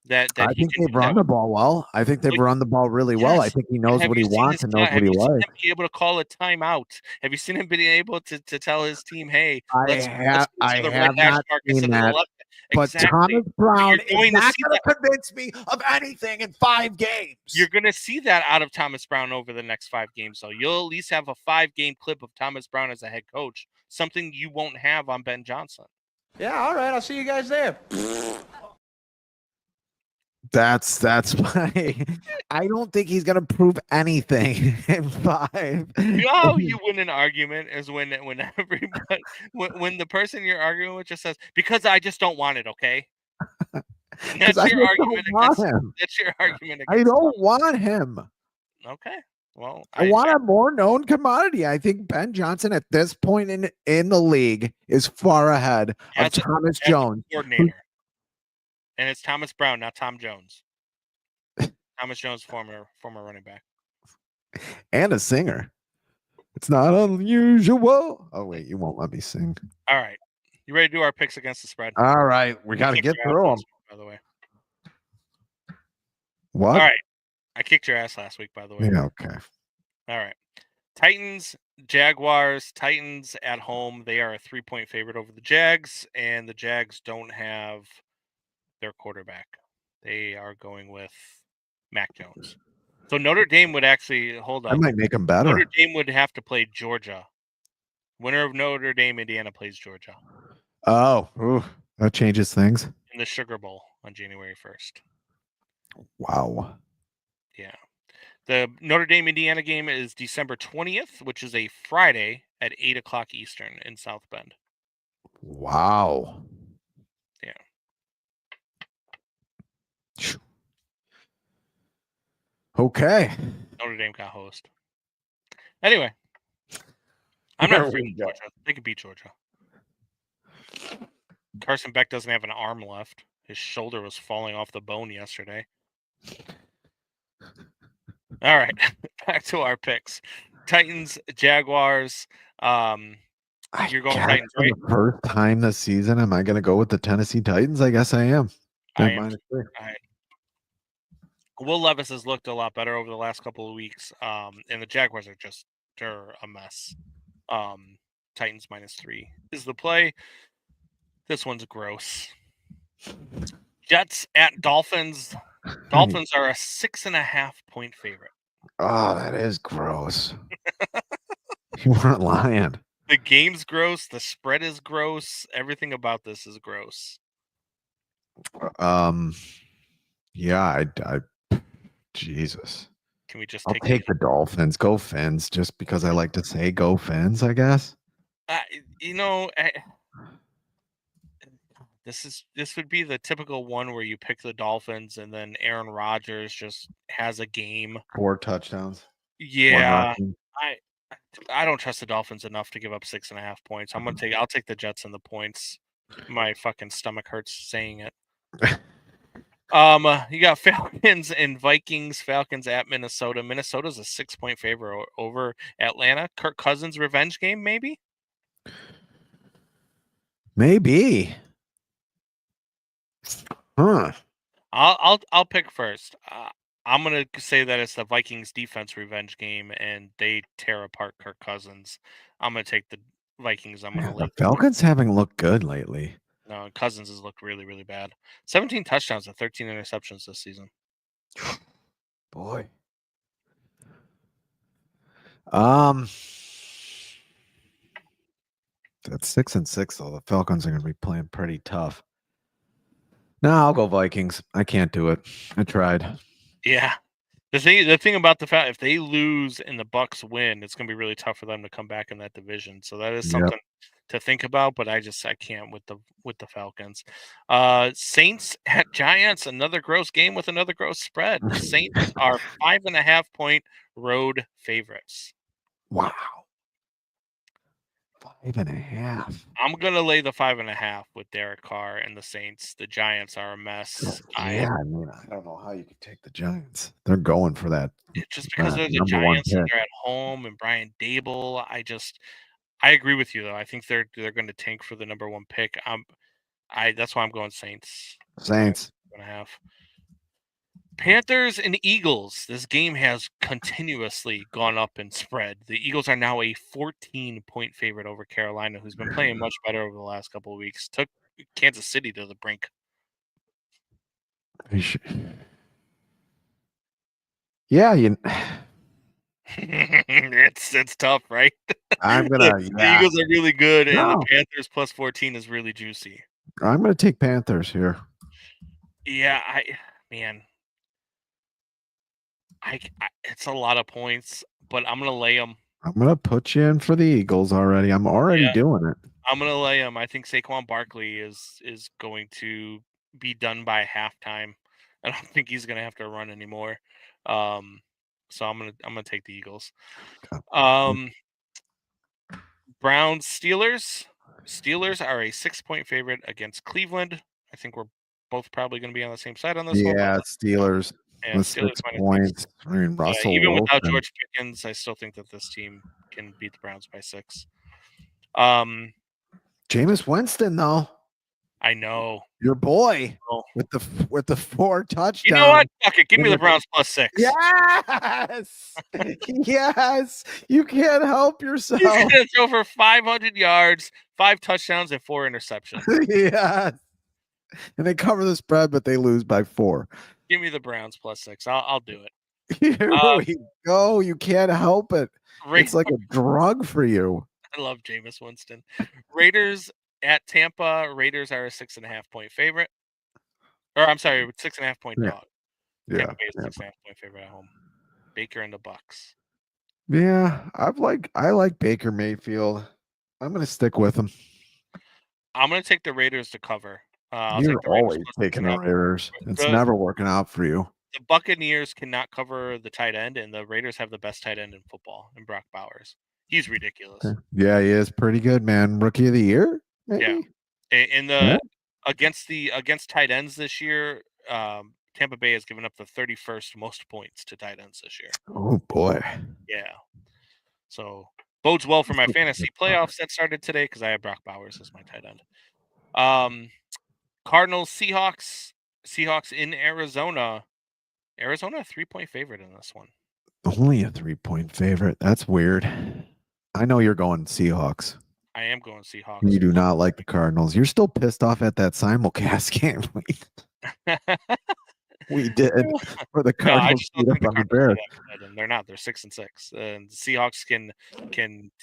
that I he think can they've do that run the ball well. I think they've Like, run the ball really well. I yes. think he knows Have what you he seen wants his and knows time? what Have he you seen him likes. be able to call a timeout? Have you seen him being able to tell his team, "Hey, let's I go to the right have hash not mark instead seen of the that. left"? But Exactly. Thomas Brown You're is going to not see going to convince me of anything in 5 games. You're going to see that out of Thomas Brown over the next 5 games, though. You'll at least have a 5-game clip of Thomas Brown as a head coach, something you won't have on Ben Johnson. Yeah, all right. I'll see you guys there. That's why I don't think he's going to prove anything in 5. You know how you win an argument is when everybody when the person you're arguing with just says, "Because I just don't want it," okay? Because I don't want him. That's your argument against I don't want him. Okay. Well, I want a more known commodity. I think Ben Johnson at this point in the league is far ahead of Thomas Jones. Coordinator. And it's Thomas Brown, not Tom Jones. Thomas Jones, former running back. And a singer. It's not unusual. Oh, wait, you won't let me sing. All right. You ready to do our picks against the spread? All right. We got to get through them. By the way. What? All right. I kicked your ass last week, by the way. Yeah, okay. All right. Titans, Jaguars. Titans at home. They are a 3-point favorite over the Jags, and the Jags don't have their quarterback. They are going with Mac Jones. So Notre Dame would actually hold up. I might make them better. Notre Dame would have to play Georgia. Winner of Notre Dame, Indiana plays Georgia. Oh, ooh, that changes things. In the Sugar Bowl on January 1st. Wow. Yeah. The Notre Dame Indiana game is December 20th, which is a Friday at 8 o'clock Eastern in South Bend. Wow. Yeah. Okay. Notre Dame got host. Anyway. I'm not afraid of Georgia. They could beat Georgia. Carson Beck doesn't have an arm left. His shoulder was falling off the bone yesterday. All right. Back to our picks. Titans, Jaguars. You're going Titans, right? For the first time this season, am I going to go with the Tennessee Titans? I guess I am. I am. Will Levis has looked a lot better over the last couple of weeks, and the Jaguars are they're a mess. Titans -3 is the play. This one's gross. Jets at Dolphins. Dolphins are a 6.5-point favorite. Oh, that is gross. You weren't lying. The game's gross. The spread is gross. Everything about this is gross. Yeah, I Jesus. Can we just take the Dolphins? Go Fins, just because I like to say go Fins, I guess. This would be the typical one where you pick the Dolphins and then Aaron Rodgers just has a game. 4 touchdowns. Yeah. I don't trust the Dolphins enough to give up 6.5 points. I'll take the Jets and the points. My fucking stomach hurts saying it. You got Falcons and Vikings. Falcons at Minnesota. Minnesota's a 6-point favorite over Atlanta. Kirk Cousins revenge game, maybe? Maybe. Huh. I'll pick first. I'm gonna say that it's the Vikings defense revenge game, and they tear apart Kirk Cousins. I'm gonna take the Vikings. The Falcons haven't looked good lately. No, Cousins has looked really, really bad. 17 touchdowns and 13 interceptions this season. Boy. That's 6-6 though. The Falcons are going to be playing pretty tough. No, I'll go Vikings. I can't do it. I tried. Yeah. The thing about the fact if they lose and the Bucks win, it's going to be really tough for them to come back in that division. So that is something to think about, but I can't with the Falcons. Saints at Giants, another gross game with another gross spread. The Saints are 5.5-point road favorites. Wow. 5.5. I'm gonna lay the 5.5 with Derek Carr and the Saints. The Giants are a mess. I don't know how you could take the Giants. They're going for that. Just because they're the Giants and they're at home and Brian Dable. I agree with you though. I think they're going to tank for the number 1 pick. That's why I'm going Saints. Saints. 5.5. Panthers and Eagles. This game has continuously gone up in spread. The Eagles are now a 14-point favorite over Carolina, who's been playing much better over the last couple of weeks. Took Kansas City to the brink. Yeah, it's tough, right? I'm gonna. The Eagles are really good, and the No. Panthers plus 14 is really juicy. I'm gonna take Panthers here. Yeah, it's a lot of points, but I'm gonna lay them. I'm gonna put you in for the Eagles already. I'm already doing it. I'm gonna lay them. I think Saquon Barkley is going to be done by halftime. I don't think he's gonna have to run anymore. So I'm gonna take the Eagles. Browns Steelers. Steelers are a 6-point favorite against Cleveland. I think we're both probably going to be on the same side on this one. Yeah, Steelers. Yeah, With Steelers 6 minus points. 6. I mean, Russell even Wilson. without George Pickens, I still think that this team can beat the Browns by 6. Jameis Winston, though. I know. Your boy with the 4 touchdowns. You know what? Fuck it. Give me the Browns plus 6. Yes. Yes. You can't help yourself. He's going to throw for 500 yards, 5 touchdowns, and 4 interceptions. Yes. And they cover the spread, but they lose by 4. Give me the Browns plus 6. I'll do it. Here we go. You can't help it. It's like a drug for you. I love Jameis Winston. Raiders at Tampa. Raiders are a 6.5-point favorite. Or I'm sorry, 6.5-point dog. Yeah. Tampa Bay is 6.5-point favorite at home. Baker and the Bucks. Yeah, I like Baker Mayfield. I'm gonna stick with him. I'm gonna take the Raiders to cover. You're always taking the Raiders. It's never working out for you. The Buccaneers cannot cover the tight end, and the Raiders have the best tight end in football, in Brock Bowers. He's ridiculous. Yeah, he is pretty good, man. Rookie of the year, maybe? Yeah. In against tight ends this year, Tampa Bay has given up the 31st most points to tight ends this year. Oh boy. Yeah. So bodes well for my fantasy playoffs that started today because I have Brock Bowers as my tight end. Cardinals, Seahawks. Seahawks in Arizona. Arizona a 3-point favorite in this one. Only a 3-point favorite. That's weird. I know you're going Seahawks. I am going Seahawks. You do not like the Cardinals. You're still pissed off at that simulcast game. We did for the Cardinals. No, they're not. They're 6-6. And the Seahawks can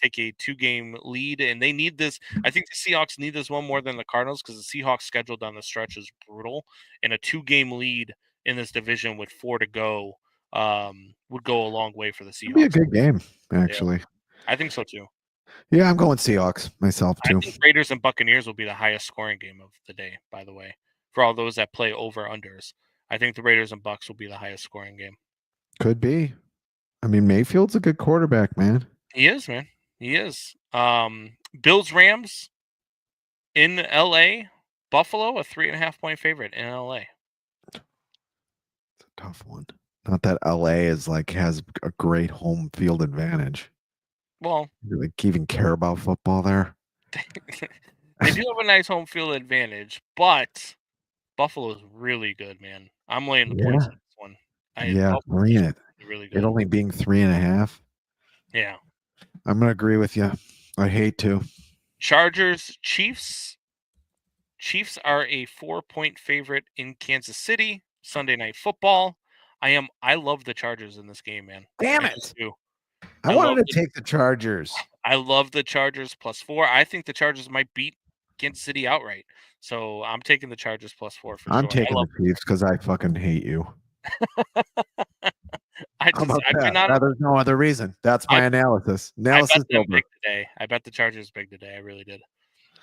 take a 2-game lead, and they need this. I think the Seahawks need this one more than the Cardinals because the Seahawks schedule down the stretch is brutal, and a 2-game lead in this division with 4 to go would go a long way for the Seahawks. It'd be a good game, actually. Yeah, I think so too. Yeah, I'm going Seahawks myself too. I think Raiders and Buccaneers will be the highest scoring game of the day, by the way. For all those that play over-unders, I think the Raiders and Bucks will be the highest scoring game. Could be. I mean, Mayfield's a good quarterback, man. He is, man. He is. Bills-Rams in L.A. Buffalo, a 3.5-point favorite in L.A. It's a tough one. Not that L.A. has a great home field advantage. Well, you even care about football there? They do have a nice home field advantage, but Buffalo is really good, man. I'm laying the points on this one. Bring it. Really good. It only being 3.5. Yeah. I'm going to agree with you. I hate to. Chargers, Chiefs. Chiefs are a 4-point favorite in Kansas City. Sunday Night Football. I love the Chargers in this game, man. Damn it. I wanted to take the Chargers. I love the Chargers plus 4. I think the Chargers might beat Kansas City outright. So I'm taking the Chargers plus 4 for sure. I'm taking the Chiefs because I fucking hate you. There's no other reason. That's my analysis. I bet them big today. I bet the Chargers big today. I really did.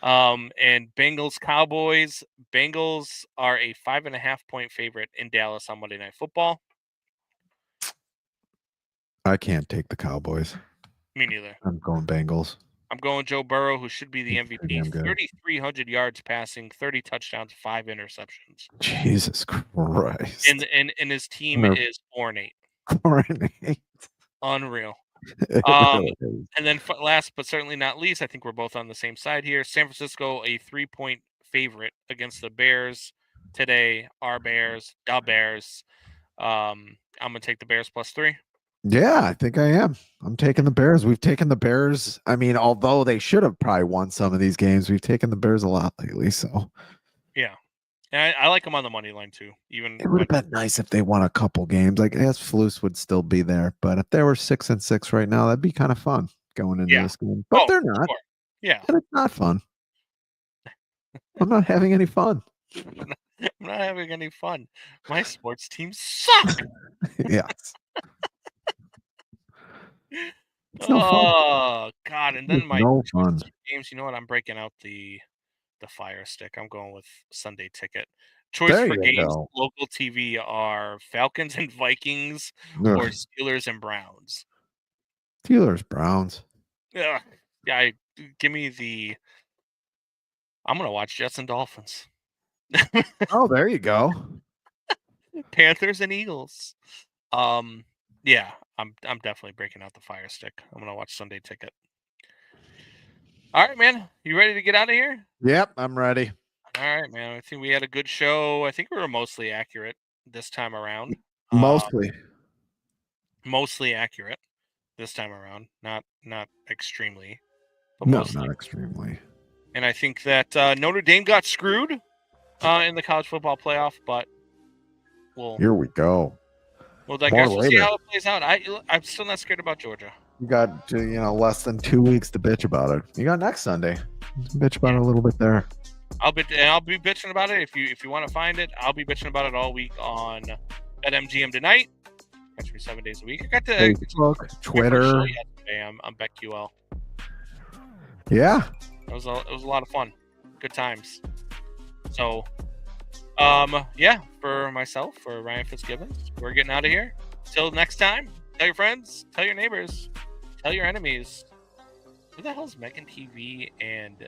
And Bengals, Cowboys. Bengals are a 5.5-point favorite in Dallas on Monday Night Football. I can't take the Cowboys. Me neither. I'm going Bengals. I'm going Joe Burrow, who should be the MVP. 3,300 yards passing, 30 touchdowns, 5 interceptions. Jesus Christ. And his team is 4-8. 4-8. Unreal. And then last but certainly not least, I think we're both on the same side here. San Francisco, a 3-point favorite against the Bears today. Our Bears, the Bears. I'm gonna take the Bears +3. Yeah, I think I am. I'm taking the Bears. We've taken the Bears. I mean, although they should have probably won some of these games, we've taken the Bears a lot lately. So Yeah, and I like them on the money line too. Even it would have been nice if they won a couple games. Like, I guess Flus would still be there, but if they were 6-6 right now, that'd be kind of fun going into this game. But they're not. Sure. Yeah, And it's not fun. I'm not having any fun. I'm not having any fun. My sports teams suck. Yes. It's no fun. Oh God! And then It's my no fun. games. You know what? I'm breaking out the Fire Stick. I'm going with Sunday Ticket. Choice There for you games, go. local TV are Falcons and Vikings Ugh. or Steelers and Browns. Steelers, Browns. Yeah, give me the. I'm gonna watch Jets and Dolphins. Oh, there you go. Panthers and Eagles. Yeah, I'm definitely breaking out the Fire Stick. I'm gonna watch Sunday Ticket. All right, man. You ready to get out of here? Yep, I'm ready. All right, man. I think we had a good show. I think we were mostly accurate this time around. Mostly accurate this time around. Not extremely, but No, mostly. not extremely. And I think that Notre Dame got screwed in the college football playoff, but Here we go. We'll digress. We'll see how it plays out. I'm still not scared about Georgia. You got less than 2 weeks to bitch about it. You got next Sunday. Bitch about it a little bit there. I'll be bitching about it. If you want to find it, I'll be bitching about it all week on BetMGM tonight. Catch me 7 days a week. I got to Facebook, Twitter. I'm BetQL. Yeah. It was a lot of fun. Good times. So, for myself, for Ryan Fitzgibbons, we're getting out of here. Till next time, tell your friends, tell your neighbors, tell your enemies. Who the hell is Megan TV and